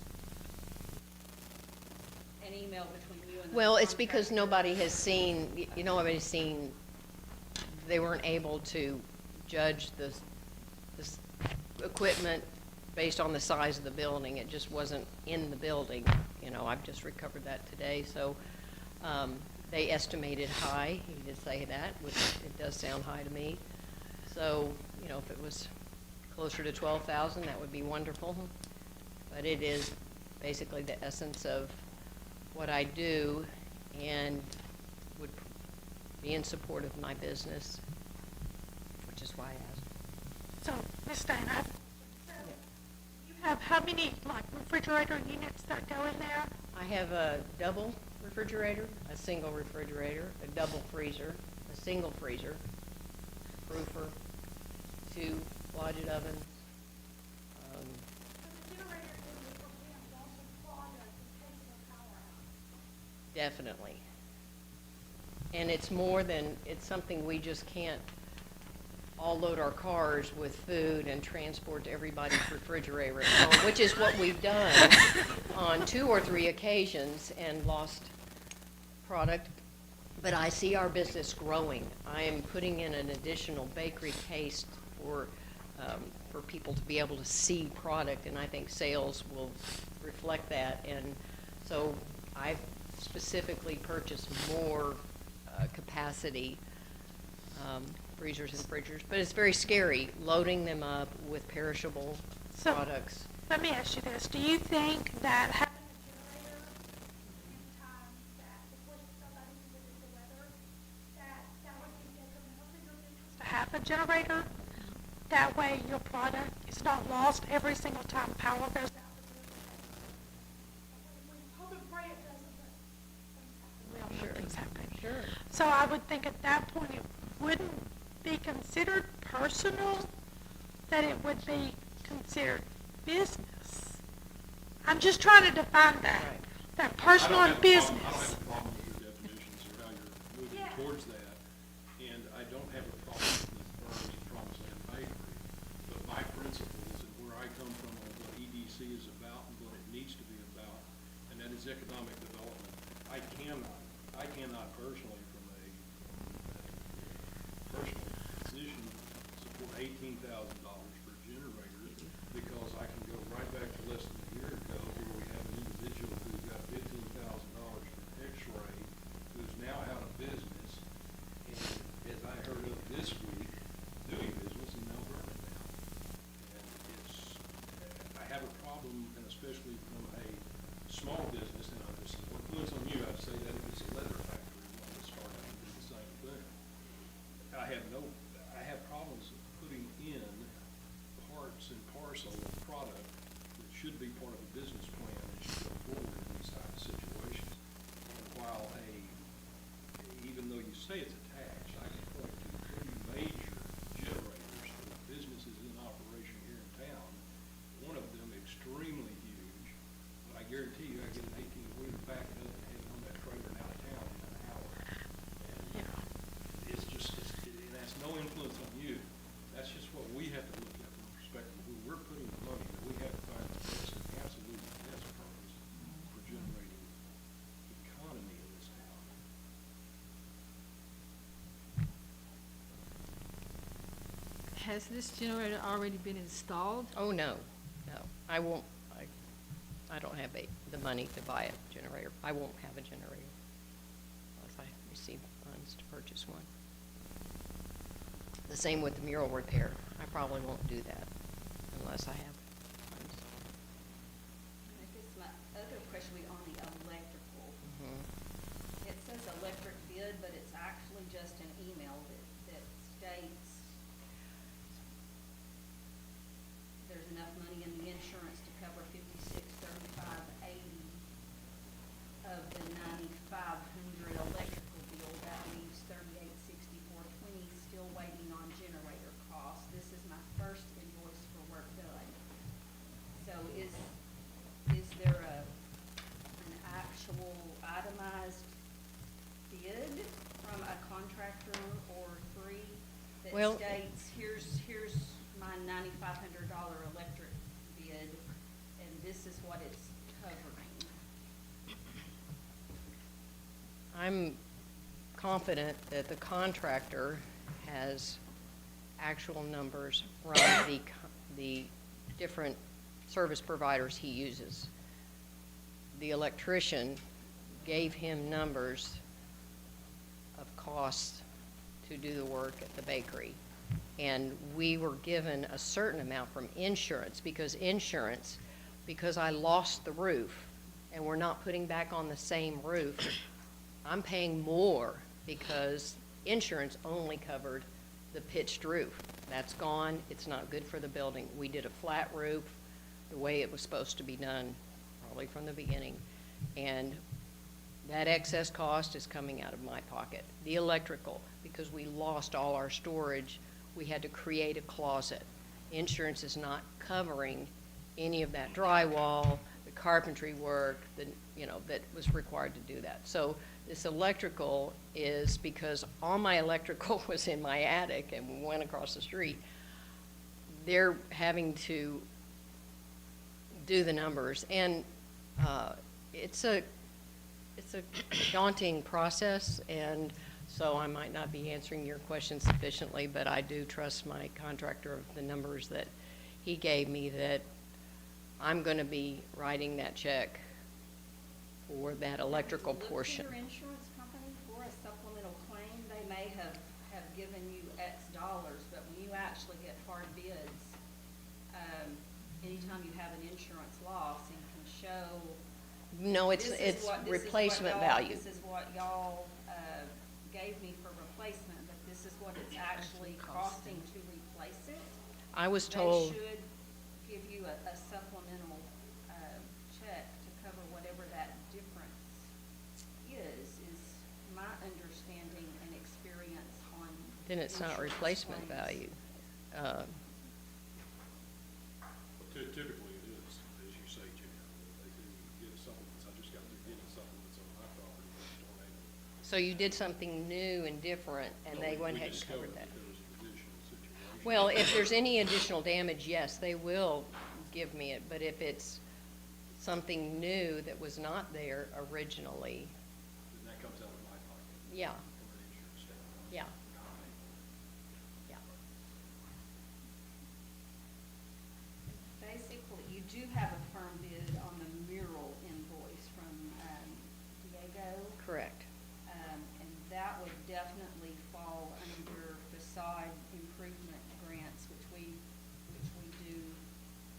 an email between you and the well, it's because contractor. nobody has seen, nobody's seen, they weren't able to judge this equipment based on the size of the building. It just wasn't in the building. I've just recovered that today. So they estimated high. He did say that, which it does sound high to me. So, if it was closer to 12,000, that would be wonderful. But it is basically the essence of what I do and would be in support of my business, which is why I asked. So, Ms. Dana, you have how many, refrigerator units that go in there? I have a double refrigerator, a single refrigerator, a double freezer, a single freezer, roofer, 2 Blodgett ovens. Definitely. And it's something we just can't all load our cars with food and transport to everybody's refrigerator at home, which is what we've done on 2 or 3 occasions and lost product. But I see our business growing. I am putting in an additional bakery case for people to be able to see product, and I think sales will reflect that. And so I've specifically purchased more capacity freezers and fridgers, but it's very scary loading them up with perishable products. Let me ask you this. Do you think that having a generator in times that, before somebody uses the weather, that would be detrimental to your business to have a generator? That way your product is not lost every single time power goes out. When public break doesn't, things happen. Sure. So I would think at that point it wouldn't be considered personal, that it would be considered business. I'm just trying to define that, Right. that personal and business. I don't have a problem with your definitions. towards that. And I don't have a problem with Bernie's Promised Land Bakery, but my principles and where I come from on what EDC is about and what it needs to be about, and that is economic development. I cannot personally, from a personal position, support $18,000 for a generator, because I can go right back to less than a year ago where we have an individual who got $15,000 for an X-ray, who's now out of business, and as I heard of this week, doing business in Mount Vernon now. And I have a problem, and especially from a small business, and I'm just, what influence on you, I'd say that if it's a leather factory, wanting to start out and do the same thing. I have problems putting in parts and parcel of product that should be part of a business plan and should go forward in these type of situations. And while even though you say it's attached, I can point to three major generators for businesses in operation here in town. One of them extremely huge, but I guarantee you I get an 18-wheeler back it up and head on that trailer and out of town in an hour. And it's just, and that's no influence on you. That's just what we have to look at from the perspective of who we're putting the money, that we have to find the best, absolute best purpose for generating economy in this town. Has this generator already been installed? Oh, no. I won't, I don't have the money to buy a generator. I won't have a generator unless I receive funds to purchase one. The same with the mural repair. I probably won't do that unless I have funds. I guess my other question would be on the electrical. Mhm. It says electric bid, but it's actually just an email that states there's enough money in the insurance to cover 56, 35, 80 of the 9,500 electrical bill. That leaves 38, 64, 20 still waiting on generator costs. This is my first invoice for work done. So is there an actual itemized bid from a contractor or three that Well- states, here's my $9,500 electric bid, and this is what it's covering? I'm confident that the contractor has actual numbers from the different service providers he uses. The electrician gave him numbers of costs to do the work at the bakery. And we were given a certain amount from insurance, because I lost the roof and we're not putting back on the same roof, I'm paying more because insurance only covered the pitched roof. That's gone. It's not good for the building. We did a flat roof the way it was supposed to be done, probably from the beginning. And that excess cost is coming out of my pocket. The electrical, because we lost all our storage, we had to create a closet. Insurance is not covering any of that drywall, the carpentry work, that was required to do that. So this electrical is because all my electrical was in my attic and we went across the street. They're having to do the numbers, and it's a daunting process, and so I might not be answering your question sufficiently, but I do trust my contractor of the numbers that he gave me, that I'm going to be writing that check for that electrical portion. Look to your insurance company for a supplemental claim. They may have given you X dollars, but when you actually get hard bids, anytime you have an insurance loss, you can show. No, it's replacement value. This is what y'all gave me for replacement, but this is what it's actually costing to replace it. I was told. They should give you a supplemental check to cover whatever that difference is my understanding and experience on. Then it's not insurance replacement claims. value. Typically it is, as you say, Jan, they do give supplements. I just got through getting supplements on my property with a tornado. So you did something new and different, and No, they we went ahead and discovered covered that. There was an additional situation. Well, if there's any additional damage, yes, they will give me it, but if it's something new that was not there originally, Then that comes out of my pocket. yeah, From an insurance standpoint. yeah, Not me. yeah. Basically, you do have a firm bid on the mural invoice from Diego. Correct. And that would definitely fall under facade improvement grants, which we do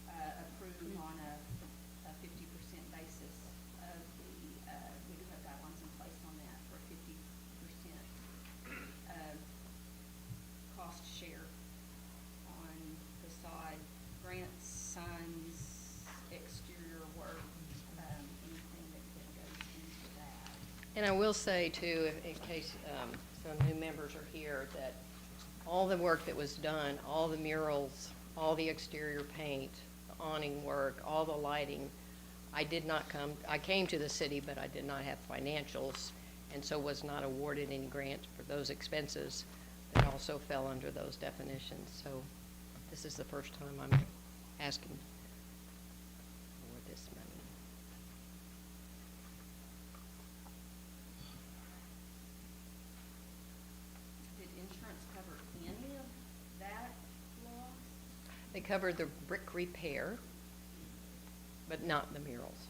approve on a 50% basis of the, we do have guidelines in place on that for 50% cost share on facade grants, signs, exterior work, anything that goes into that. And I will say too, in case some new members are here, that all the work that was done, all the murals, all the exterior paint, the awning work, all the lighting, I came to the city, but I did not have financials, and so was not awarded any grants for those expenses that also fell under those definitions. So this is the first time I'm asking for this money. Did insurance cover any of that loss? They covered the brick repair, but not the murals.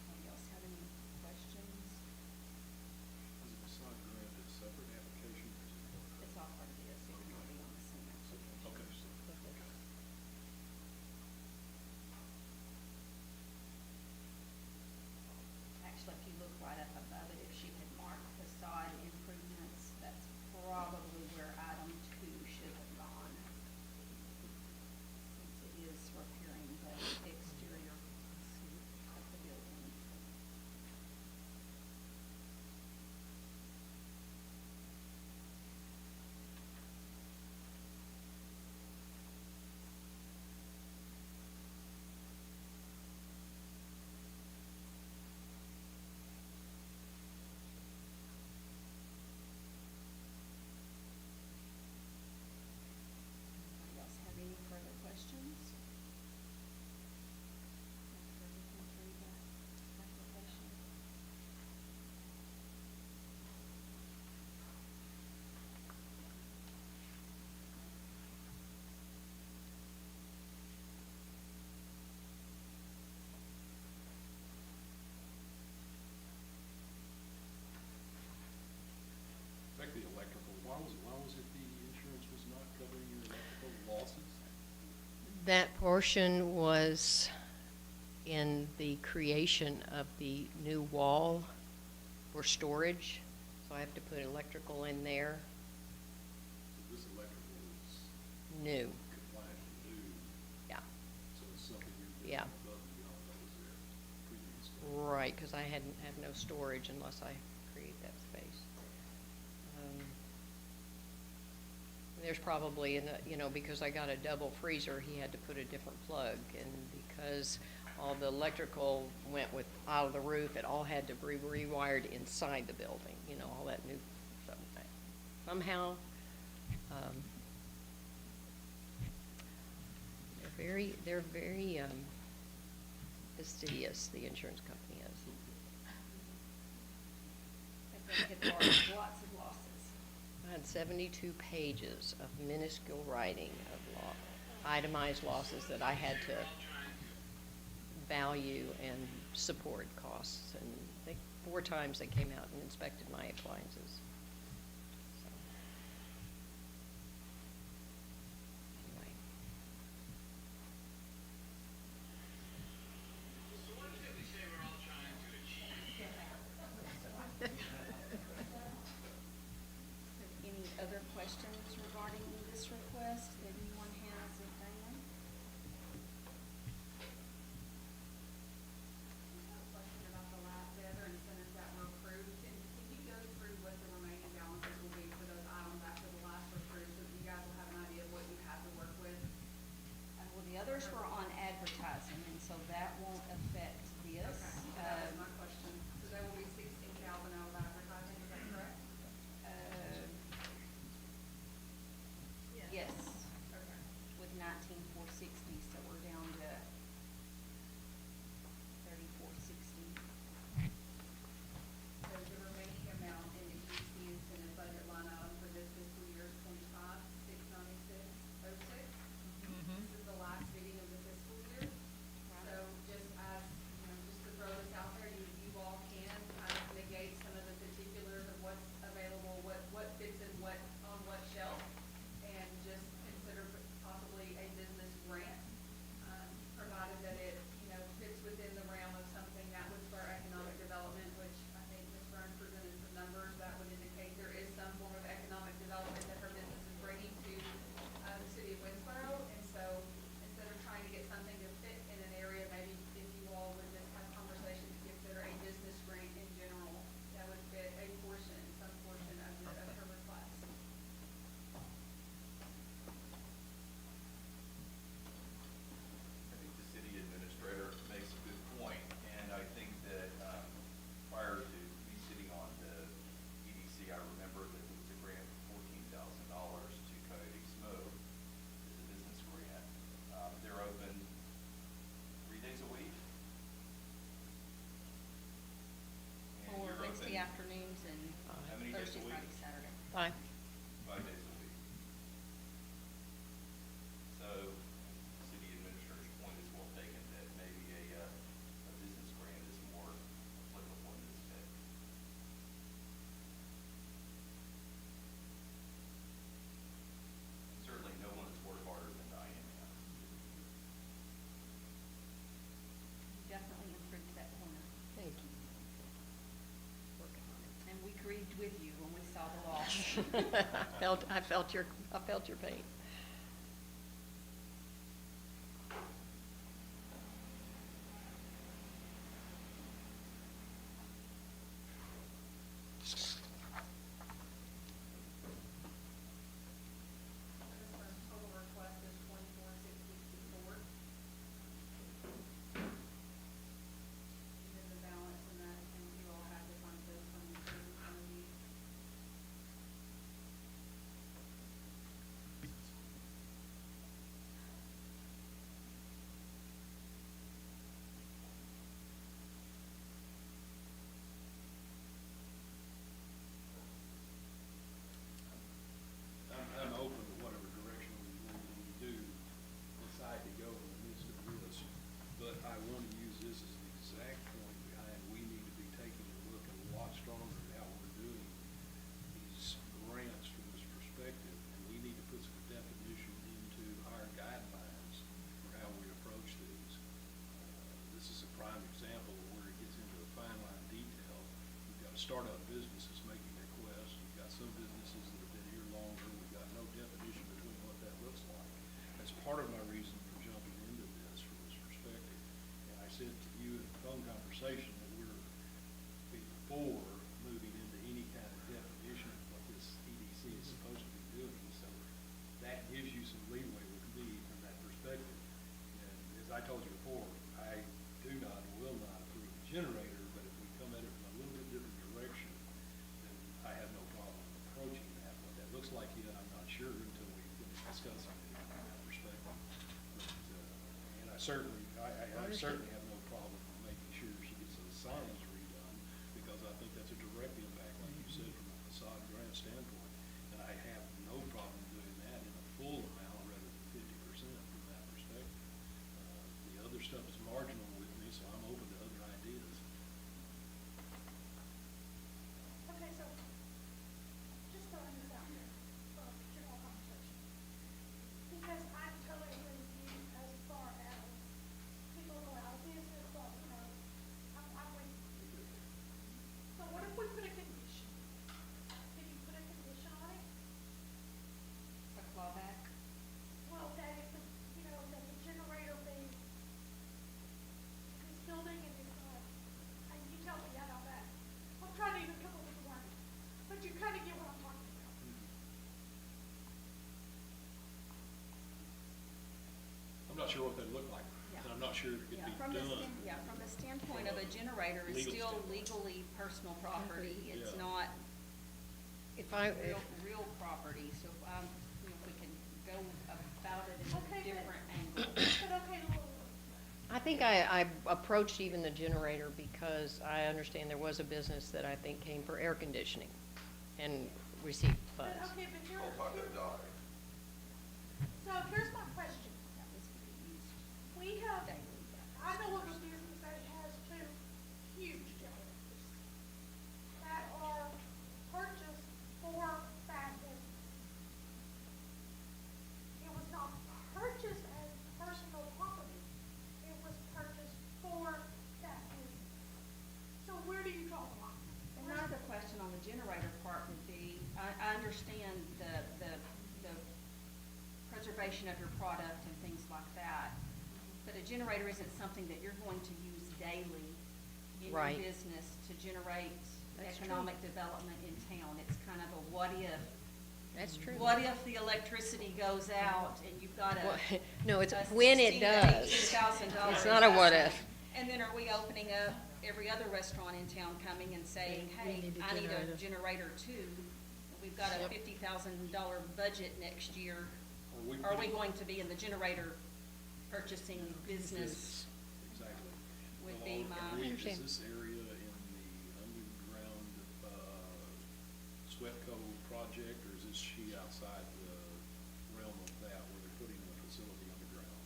Anybody else have any questions? Is the facade grant a separate application or is it? It's all part of this, it can all be on the same application. Okay, so, okay. Actually, if you look right up above it, if she had marked facade improvements, that's probably where item 2 should have gone. Since it is repairing the exterior of the building. Anybody else have any further questions? After looking through the application? Back to the electrical, why was it the insurance was not covering your electrical losses? That portion was in the creation of the new wall for storage, so I have to put electrical in there, So this electrical is new, compliant and new, yeah. so it's something you're Yeah. doing above and beyond what was there previously. Right, because I have no storage unless I create that space. There's probably, because I got a double freezer, he had to put a different plug, and because all the electrical went out of the roof, it all had to be rewired inside the building, all that new stuff. Somehow, they're very fastidious, the insurance company is. They've got to get lots of losses. I had 72 pages of minuscule writing of itemized losses that I had to value and support costs. And 4 times they came out and inspected my appliances. So, anyway. Any other questions regarding this request that anyone has of Dan? Question about the the other incentives that were approved. Can you go through what the remaining balances will be for those items after the last approved, so that you guys will have an I felt your pain. Total request is 24,664. And then the balance in that, and you all have the funds those funds in front of you. I'm open to whatever direction we do decide to go in the midst of this, but I want to use this as an exact point behind, we need to be taking a look a lot stronger at how we're doing these grants from this perspective, and we need to put some definition into our guidelines for how we approach these. This is a prime example of where it gets into the fine line detail. We've got a startup businesses making requests, we've got some businesses that have been here longer, we've got no definition between what that looks like. That's part of my reason for jumping into this from this perspective. And I said to you in a phone conversation that we're before moving into any kind of definition of what this EDC is supposed to be doing, so that gives you some leeway with me from that perspective. And as I told you before, I do not and will not approve the generator, but if we come at it from a little bit different direction, then I have no problem approaching that. What that looks like yet, I'm not sure until we finish discussing it from that perspective. But, and I certainly have no problem making sure she gets those signs redone, because I think that's a direct impact, like you said, from a facade grant standpoint. And I have no problem doing that in a full amount rather than 50% from that perspective. The other stuff is marginal with me, so I'm open to other ideas. Okay, so, just throwing this out here for general conversation. Because I totally agree with you as far as people go out of business, but, you know, I'm with you. So what if we put a condition? Can you put a condition on it? A clawback? Well, that if the, you know, that the generator be, this building and this, and you tell me that on that. I'm trying to even come up with the word, but you kind of get what I'm talking about. I'm not sure what that looked like, Yeah. and I'm not sure it could Yeah, be from the done. from the standpoint of a generator, it's Legal still standpoint. legally personal property. It's Yeah. not If I, real property, so, you know, if we can go about it in Okay, a different angle. But okay, look, I think I approached even the generator because I understand there was a business that I think came for air conditioning and received but funds. okay, but you're. So here's my question. That was to be used We have, daily. I know of a business that has two huge generators that are purchased for that business. It was not purchased as personal property. It was purchased for that business. So where do you draw the line? Another question on the generator part would be, I understand the preservation of your product and things like that, but a generator isn't something that you're going to use daily in your Right. business to generate That's true. economic development in town. It's kind of a what if. That's true. What if the electricity goes out and you've got Well, a no, it's a when it $16,000 to does. $18,000 It's not a what investment? if. And then are we opening up every other restaurant in town coming and saying, hey, I need a generator too? We've got a Yep. $50,000 budget next year. Or Are we going to be in the generator purchasing business? Exactly. Would Well, be my- Is understand. this area in the underground, Sweatco project, or is this she outside the realm of that, where they're putting the facility underground?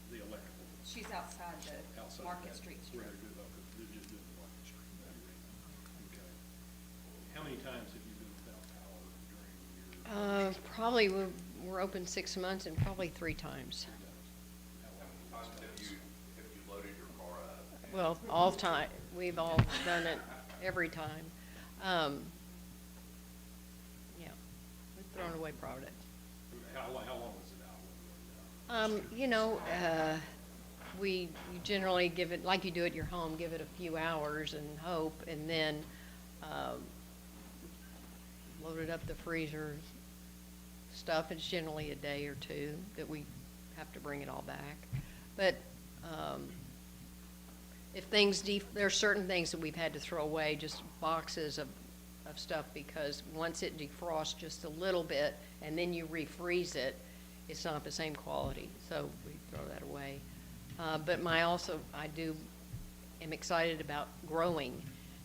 The electrical, She's outside the outside Market that, Street where strip. they're just doing the Market Street, that arena. Okay. How many times have you been without power during your? Probably we're open 6 months and probably 3 times. How long has this been? Have you loaded your car up? Well, all time, we've all done it every time. Yeah. highway product. How long is it out? You generally give it, like you do at your home, give it a few hours and hope, and then load it up the freezer. Stuff, it's generally a day or two that we have to bring it all back. But if things, there are certain things that we've had to throw away, just boxes of stuff, because once it defrosts just a little bit and then you refreeze it, it's not the same quality, so we throw that away. But I am excited about growing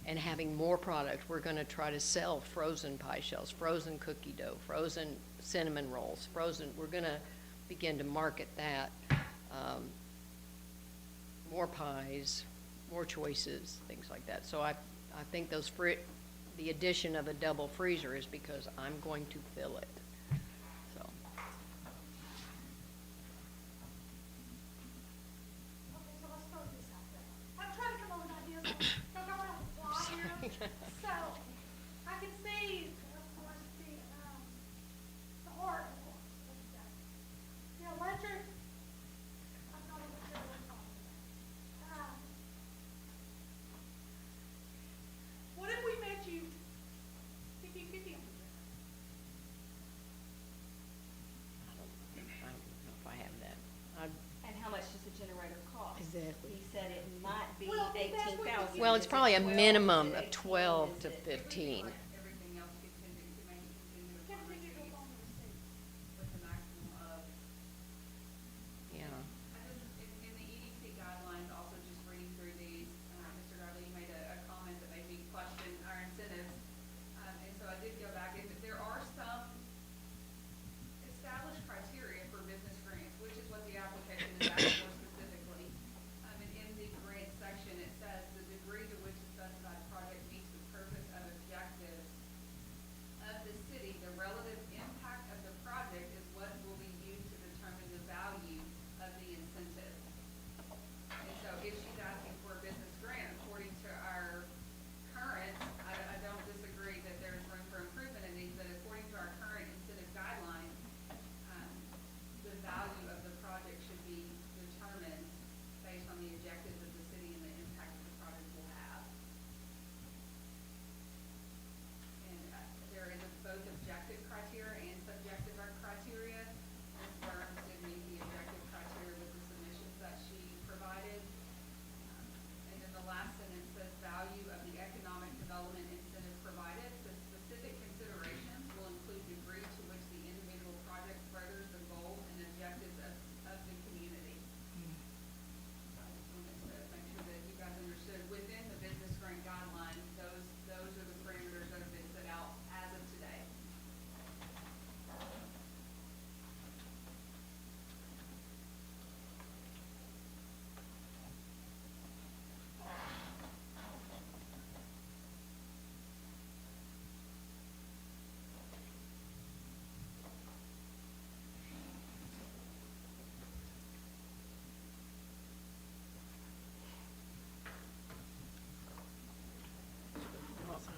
and having more product. We're gonna try to sell frozen pie shells, frozen cookie dough, frozen cinnamon rolls, we're gonna begin to market that. More pies, more choices, things like that. So I think the addition of a double freezer is because I'm going to fill it, so. Okay, so let's throw this out there. I'm trying to come up with ideas, don't know how to fly here. So, I can see, of course, the art, of course, the electric, I'm not even sure what I'm talking about. What if we met you 50-50 on the I don't know if I have that. And how much does the generator cost? Exactly. He said it might be Well, I think that's what 18,000. Well, it's Is it probably a 12? minimum Is it of 18? 12 Is to it- 15. Everything else contingent to make it contingent Can upon we get receipt on the receipt? with the maximum of. Yeah. I just, in the EDC guidelines, also just reading through these, Mr. Darley, you made a comment that made me question our incentives. And so I did go back, and there are some established criteria for business grants, which is what the application is asking for specifically. And in the grant section, it says the degree to which a specified project meets the purpose of objectives of the city, the relative impact of the project is what will be used to determine the value of the incentive. And so if she's asking for a business grant, according to our current, I don't disagree that there's room for improvement in these, but according to our current incentive guidelines, the value of the project should be determined based on the objectives of the city and the impact that the project will have. And there is both objective criteria and subjective criteria. Ms. Burns did meet the objective criteria with the submissions that she provided. And then the last sentence says value of the economic development incentive provided. The specific considerations will include degree to which the individual project furthers the goals and objectives of the community. So I just wanted to make sure that you guys understood, within the business grant guidelines, those are the parameters that have been set out as of today.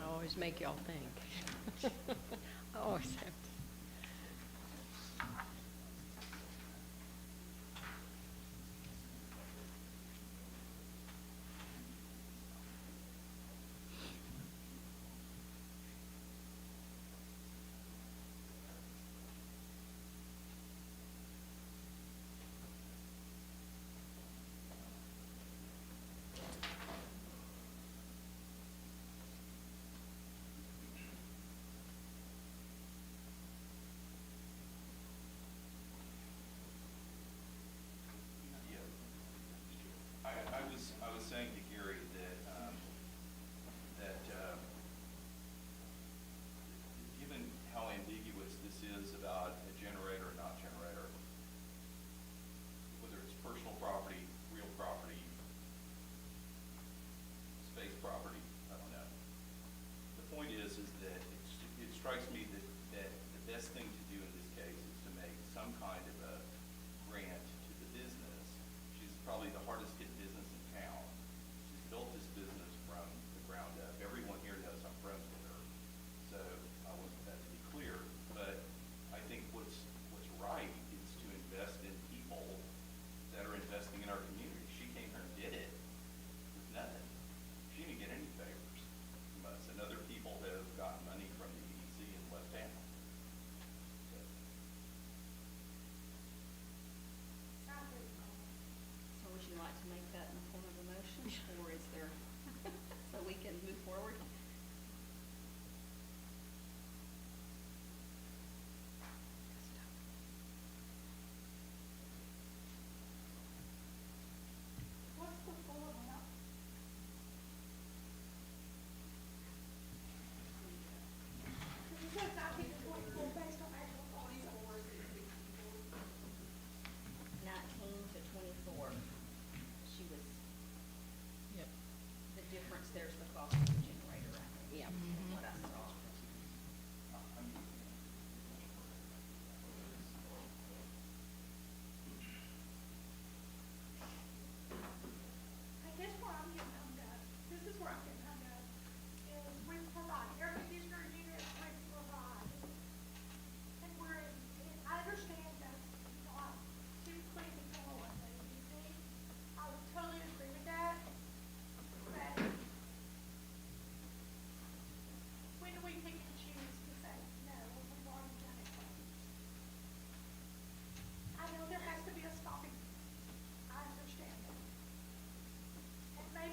I always make y'all think. I always have to. Yeah. I was saying to Gary that given how ambiguous this is about a generator or not generator, whether it's personal property, real property, space property, I don't know. The point is that it strikes me that the best thing to do in this case is to make some kind of a grant to the business. She's probably the hardest hit business in town. She's built this business from the ground up. Everyone here knows I'm friends with her. So I want that to be clear. But I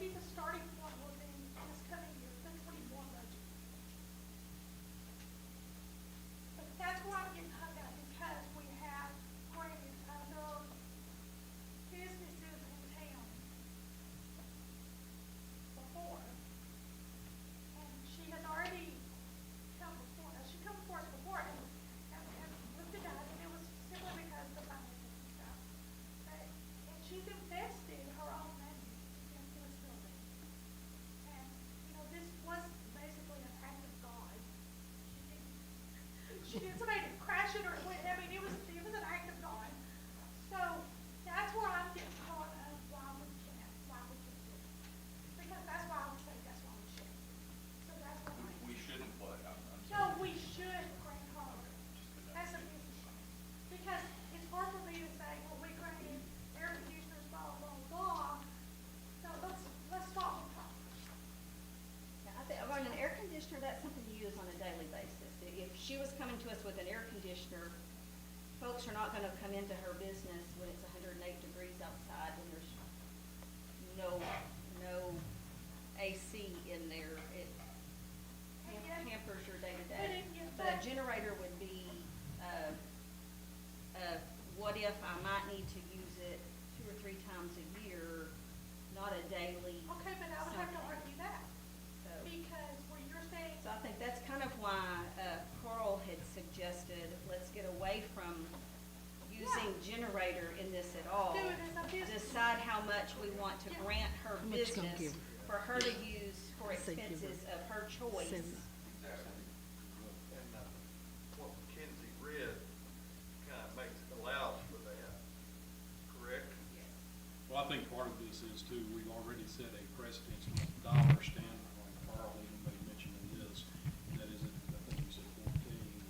maybe the starting point will be this coming year, the 21 budget. But that's where I'm getting hung up, because we have granted other businesses in town before. And she has already come before, she come before us before and looked at us, and it was simply because of the finances and stuff. But, and she's invested her own money into this building. And, you know, this was basically an act of God. She didn't somebody to crash it or, I mean, it was an act of God. So that's where I'm getting caught up why we can't do it. Because that's why I would say that's why we shouldn't. So that's what We shouldn't what? I'm no, sorry. we should grant her as a business. Because it's hard for me to say, well, we granted air conditioners, blah, blah, blah. So let's stop with her. Yeah, I think, on an air conditioner, that's something you use on a daily basis. If she was coming to us with an air conditioner, folks are not gonna come into her business when it's 108 degrees outside, when there's no AC in there. It hampers your day-to-day. But a generator would be, what if I might need to use it 2 or 3 times a year, not a daily. Okay, but I would have to something. argue that. So- Because when you're saying, So I think that's kind of why Carl had suggested, let's get away from using generator in this at all. do it as a business. Decide how much we want to Yeah. grant her How much you gonna business give for her to use for I say give her expenses of her choice. $70. Exactly. And, what Mackenzie read kind of allows for that, correct? Well, I think part of this is too, we've already set a precedence from a dollar standpoint. Carl even made mention of this, and that is, I think you said 14.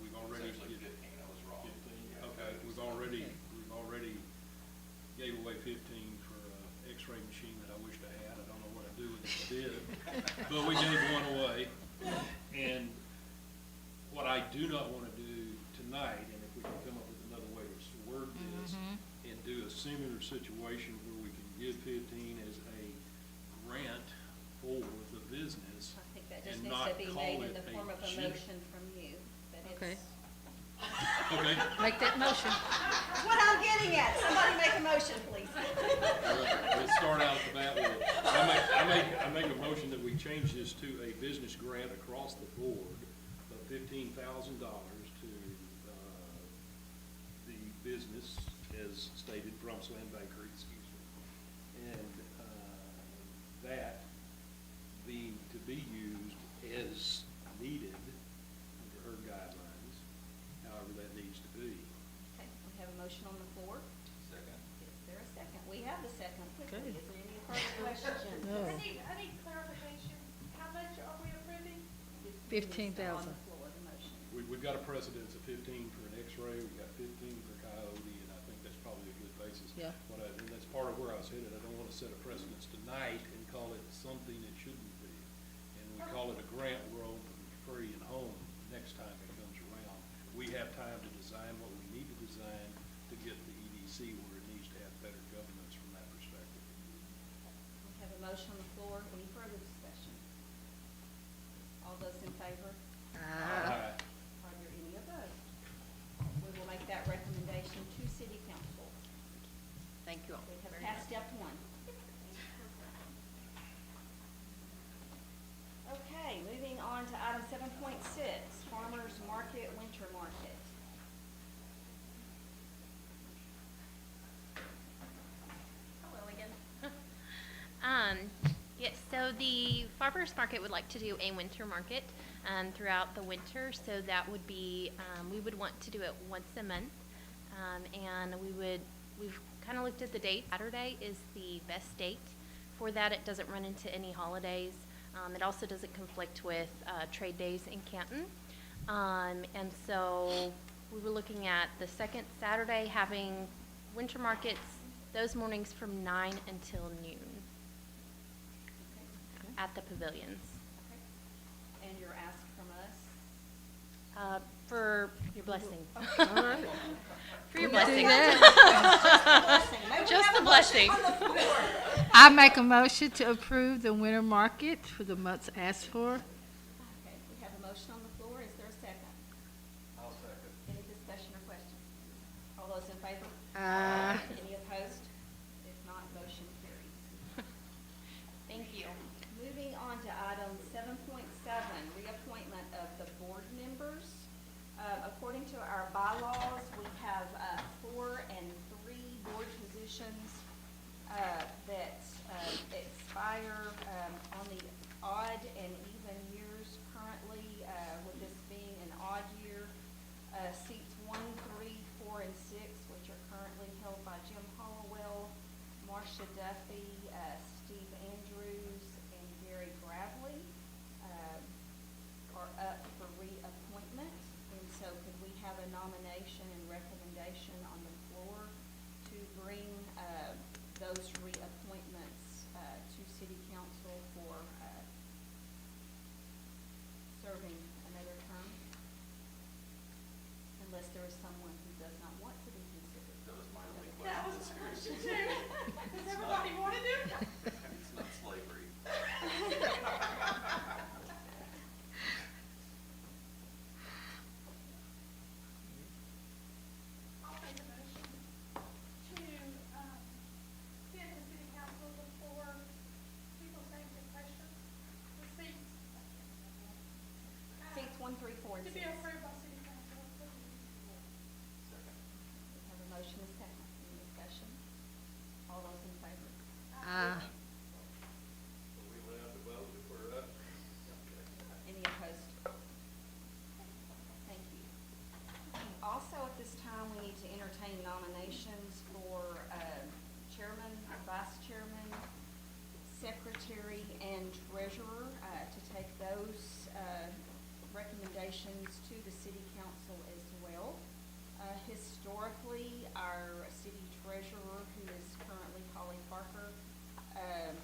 We've already. It's actually 15, I was wrong. 15, okay, we've already gave away 15 for an X-ray machine that I wished I had. I don't know what I'd do with it if I did, but we gave one away. And what I do not want to do tonight, and if we can come up with another way to word this, and do a similar situation where we can give 15 as a grant for the business I think that just and needs not to be call made in it the form of a gen- motion from you, that Okay. it's. Okay. Make that motion. That's what I'm getting at. Somebody make a motion, please. Let's start out the bat with it. I make a motion that we change this to a business grant across the board of $15,000 to the business as stated, Brumsland Bakery, excuse me. And that being to be used as needed under her guidelines, however that needs to be. Okay, we have a motion on the floor. Second. Is there a second? We have the second. Okay. Is there any further questions? No. I need clarification. How much are we approving? 15,000. On the floor, the motion. We've got a precedence of 15 for an X-ray, we've got 15 for Coyote, and I think that's probably a good basis. Yeah. And that's part of where I was headed. I don't want to set a precedence tonight and call it something it shouldn't be. And we call it a grant, we're open, free, and home next time it comes around. We have time to design what we need to design to get the EDC where it needs to have better governance from that perspective. We have a motion on the floor. Any further discussion? All those in favor? Aye. Are there any opposed? We will make that recommendation to city council. Thank you all. We have passed step 1. Okay, moving on to item 7.6, Farmers Market, Winter Market. Hello again. Yes, so the farmers market would like to do a winter market throughout the winter. So that would be, we would want to do it once a month. And we've kind of looked at the date. Saturday is the best date for that. It doesn't run into any holidays. It also doesn't conflict with trade days in Canton. And so we were looking at the second Saturday having winter markets those mornings from 9 until noon at the pavilions. Okay. And your ask from us? For your blessing. All right. For your We can do blessing. that. Maybe we Just have the a motion blessing. on the floor. I make a motion to approve the winter market for the months asked for. Okay, we have a motion on the floor. Is there a second? I'll second. Any discussion or questions? All those in favor? Aye. Any opposed? If not, motion carries. Thank you. Moving on to item 7.7, reappointment of the board members. According to our bylaws, we have 4 and 3 board positions that expire on the odd and even years currently, with this being an odd year. Seats 1, 3, 4, and 6, which are currently held by Jim Hollowell, Marcia Duffy, Steve Andrews, and Gary Gravely, are up for reappointment. And so could we have a nomination and recommendation on the floor to bring those reappointments to city council for serving another term? Unless there is someone who does not want to be considered. That was my only That was question. my question too. Does everybody want to do it? It's not slavery. I'll make a motion to, send to city council the 4 people's names in question, the seats. Seats 1, 3, 4, and To 6. be approved by city council. Second. We have a motion and second. Any discussion? All those in favor? Aye. Are we allowed to vote if we're up? Any opposed? Thank you. Also, at this time, we need to entertain nominations for chairman, vice chairman, secretary, and treasurer, to take those recommendations to the city council as well. Historically, our city treasurer, who is currently Holly Parker, our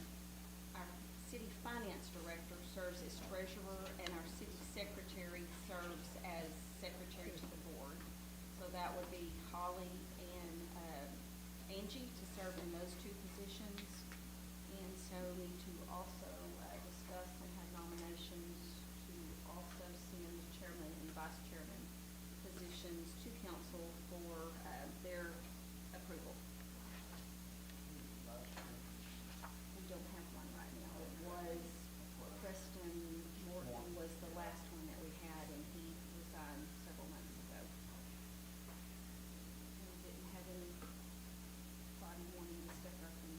city finance director serves as treasurer, and our city secretary serves as secretary to the board. So that would be Holly and Angie to serve in those 2 positions. And so need to also discuss and have nominations to also send chairman and vice chairman positions to council for their approval. We don't have one right now. It was Preston Morton was the last one that we had, and he resigned several months ago. And we didn't have anybody wanting to step up and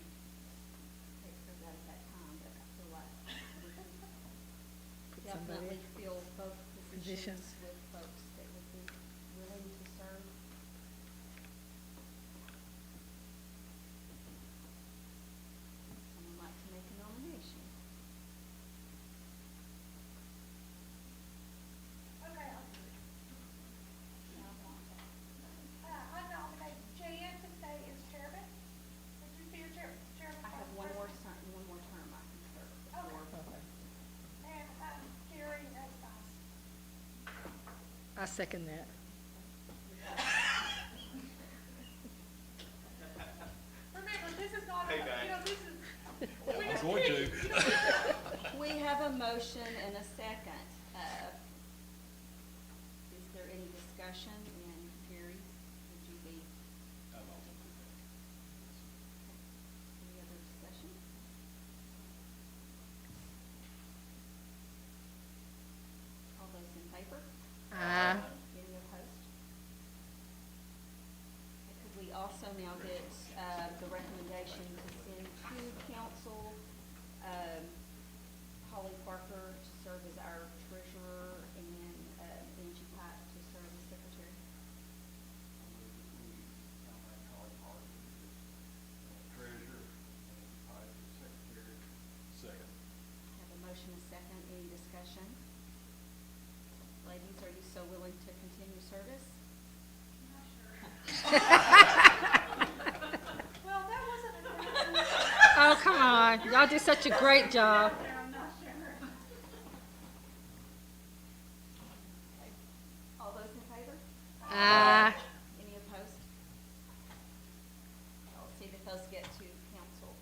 take care of that at that time, but I feel like we can definitely fill both positions with folks that would be willing to serve. Someone like to make a nomination? Okay, I'll do it. I nominate Jan to stay as chairman. Would you be your chairman? I have one more term I can serve before. And, Gary as vice. I second that. Remember, this is not, Hey, a- guys. you know, this is. we I'm just going pick- to. you know, We have a motion and a second. Is there any discussion? And Gary, would you be, I'm open to that. any other discussion? All those in favor? Aye. Any opposed? Could we also now get the recommendation to send to council Holly Parker to serve as our treasurer and Angie Pike to serve as secretary? I move that we nominate Holly Parker as treasurer and Pike as secretary. Second. Have a motion and second. Any discussion? Ladies, are you so willing to continue service? I'm not sure. Well, that wasn't a. Oh, come on. Y'all do such a great job. I'm not sure. Okay. All those in favor? Aye. Any opposed? I'll see that those get to council.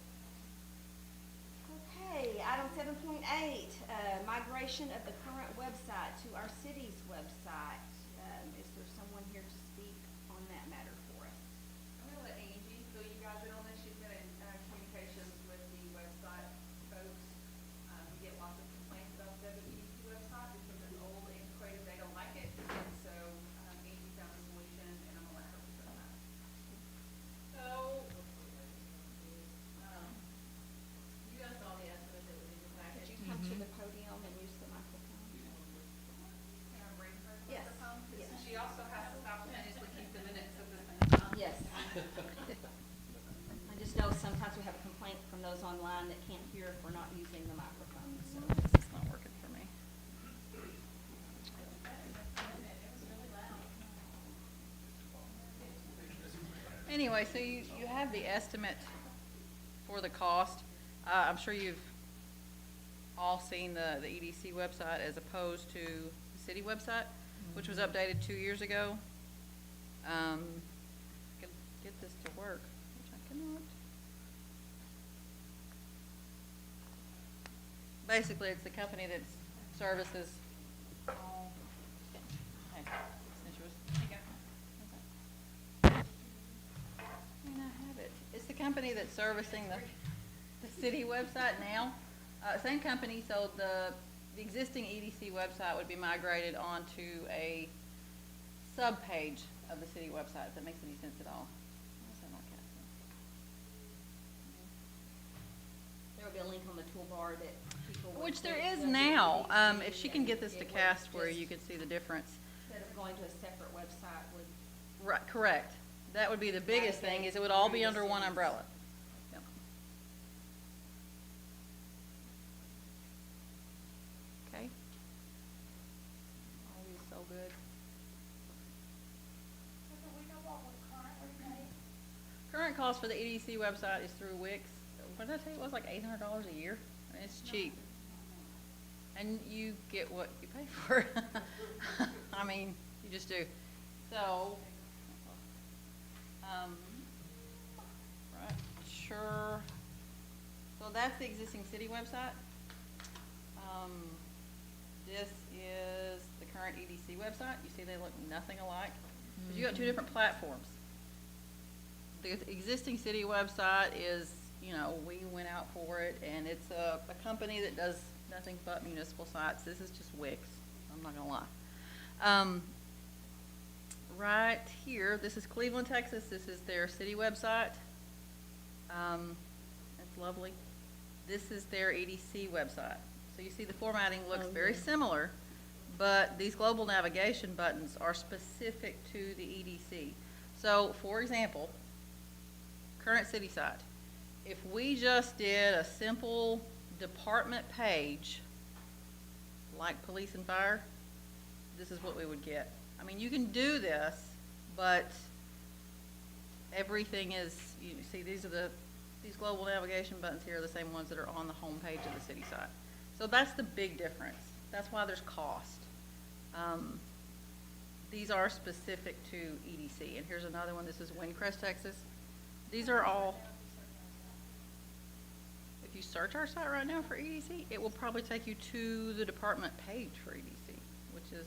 8, migration of the current website to our city's website. Is there someone here to speak on that matter for us? I'm gonna let Angie fill you guys in on this. She's been in communications with the website folks. We get lots of complaints about the WEDC website because it's old, antiquated, they don't like it. And so Angie found a solution, and I'm gonna let her present that. So, you guys saw the estimate that was in your package. Could you come to the podium and use the microphone? Can I bring her Yes, microphone? yes. She also has to simultaneously keep the minutes at the same time. Yes. I just know sometimes we have a complaint from those online that can't hear if we're not using the microphone, so. This is not working for me. Anyway, so you have the estimate for the cost. I'm sure you've all seen the EDC website as opposed to the city website, which was updated 2 years ago. Can get this to work, which I cannot. Basically, it's the company that services all. Hey, since yours. I mean, I have it. It's the company that's servicing the city website now. Same company, so the existing EDC website would be migrated onto a sub-page of the city website, if that makes any sense at all. Why is that not casting? There will be a link on the toolbar that people would. Which there click is the now. EDC, If she can get this and to it would cast where just- you can see the difference. Instead of going to a separate website would. Right, correct. That would be the biggest thing, is it would all be under one umbrella. Yep. Okay. Always so good. Current cost for the EDC website is through Wix. What did I tell you? It was like $800 a year. I mean, it's cheap. And you get what you pay for. I mean, you just do. So, right, sure. So that's the existing city website. This is the current EDC website. You see they look nothing alike. But you got two different platforms. The existing city website is, you know, we went out for it, and it's a company that does nothing but municipal sites. This is just Wix. I'm not gonna lie. Right here, this is Cleveland, Texas. This is their city website. It's lovely. This is their EDC website. So you see the formatting looks very similar, but these global navigation buttons are specific to the EDC. So, for example, current city site. If we just did a simple department page, like police and fire, this is what we would get. I mean, you can do this, but everything is, you see, these global navigation buttons here are the same ones that are on the home page of the city site. So that's the big difference. That's why there's cost. These are specific to EDC. And here's another one. This is Winnsboro, Texas. These are all, if you search our site right now for EDC, it will probably take you to the department page for EDC, which is,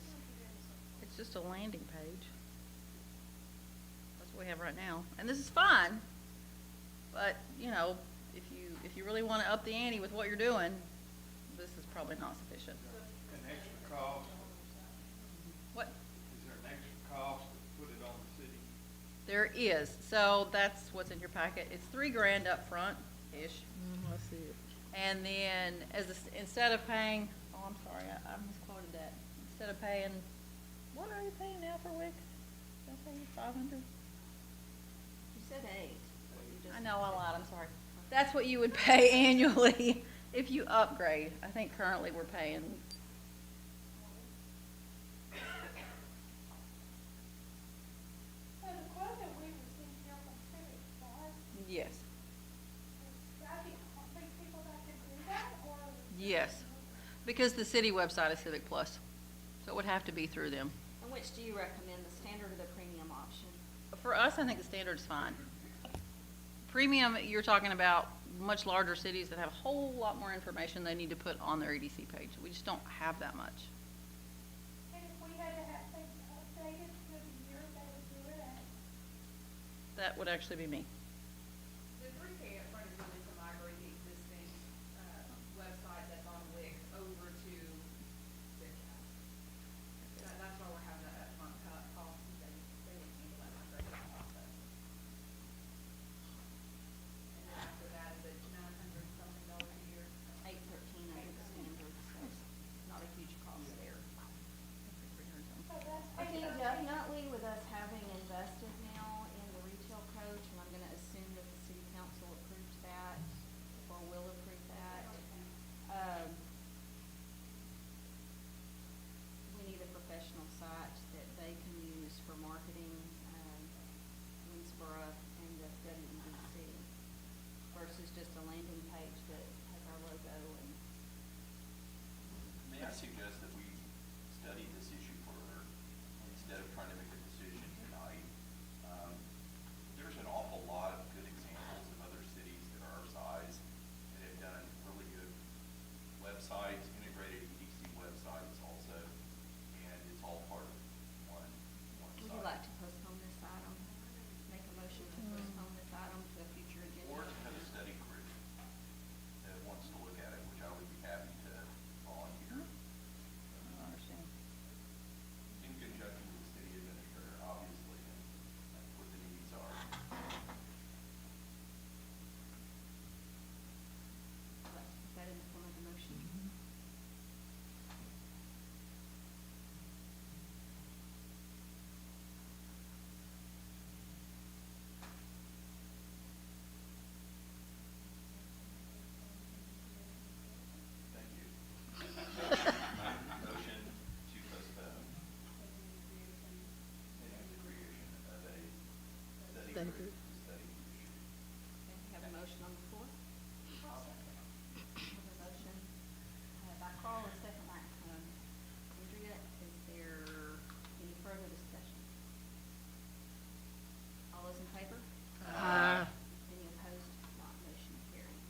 it's just a landing page. That's what we have right now. And this is fine, but, you know, if you really want to up the ante with what you're doing, this is probably not sufficient. An extra cost, What? is there an extra cost to put it on the city? There is. So that's what's in your packet. It's $3,000 up front-ish. I see it. And then instead of paying, oh, I'm sorry, I misquoted that. Instead of paying, what are you paying now for Wix? Did I pay you 500? You said 8. I know, I lied, I'm sorry. That's what you would pay annually if you upgrade. I think currently we're paying, So the quote that we received here from City, right, yes, is that the only people that can do that, or? yes. Because the city website is Civic Plus, so it would have to be through them. And which do you recommend, the standard or the premium option? For us, I think the standard's fine. Premium, you're talking about much larger cities that have a whole lot more information they need to put on their EDC page. We just don't have that much. And if we had to have things updated through the year, they would do it at. That would actually be me. The 3K upfront is really to migrate the existing, website that's on Wix over to Zipcast. That's why we're having that upfront cost, is they would handle that migration process. And then after that, is it $900-something a year? 813 under the standard, so it's not a huge cost there. So that's I think definitely with us having invested now in the retail coach, and I'm gonna assume that the city council approved that, or will approve that. We need a professional site that they can use for marketing, Winnsboro and the WEDC versus just a landing page that has our logo and. May I suggest that we study this issue further instead of trying to make a decision tonight? There's an awful lot of good examples of other cities that are our size that have done really good websites, integrated EDC websites also, and it's all part of one Would site. you like to postpone this item? Make a motion to postpone this item to a future agenda? Or to have a study group that wants to look at it, which I would be happy to volunteer. I understand. In conjunction with the city administrator, obviously, and what the needs are. Is that in the form of a motion? Thank you. Motion to postpone. And the creation of a study group to study the issue. Okay, we have a motion on the floor. We have a motion by Carl, and second by Andrea. Is there any further discussion? All those in favor? Any opposed? Not motion carries.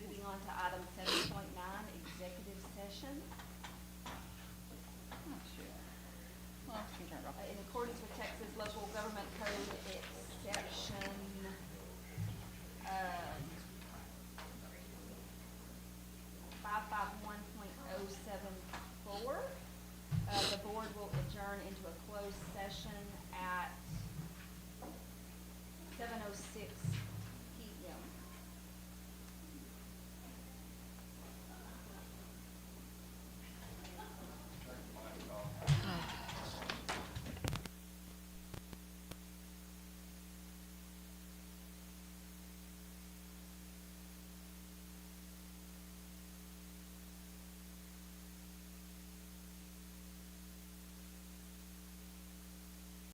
Moving on to item 7.9, executive session. Oh, shit. Well, you can turn it off. In accordance with Texas Local Government Code, exception, 551.074, the board will adjourn into a closed session at 7:06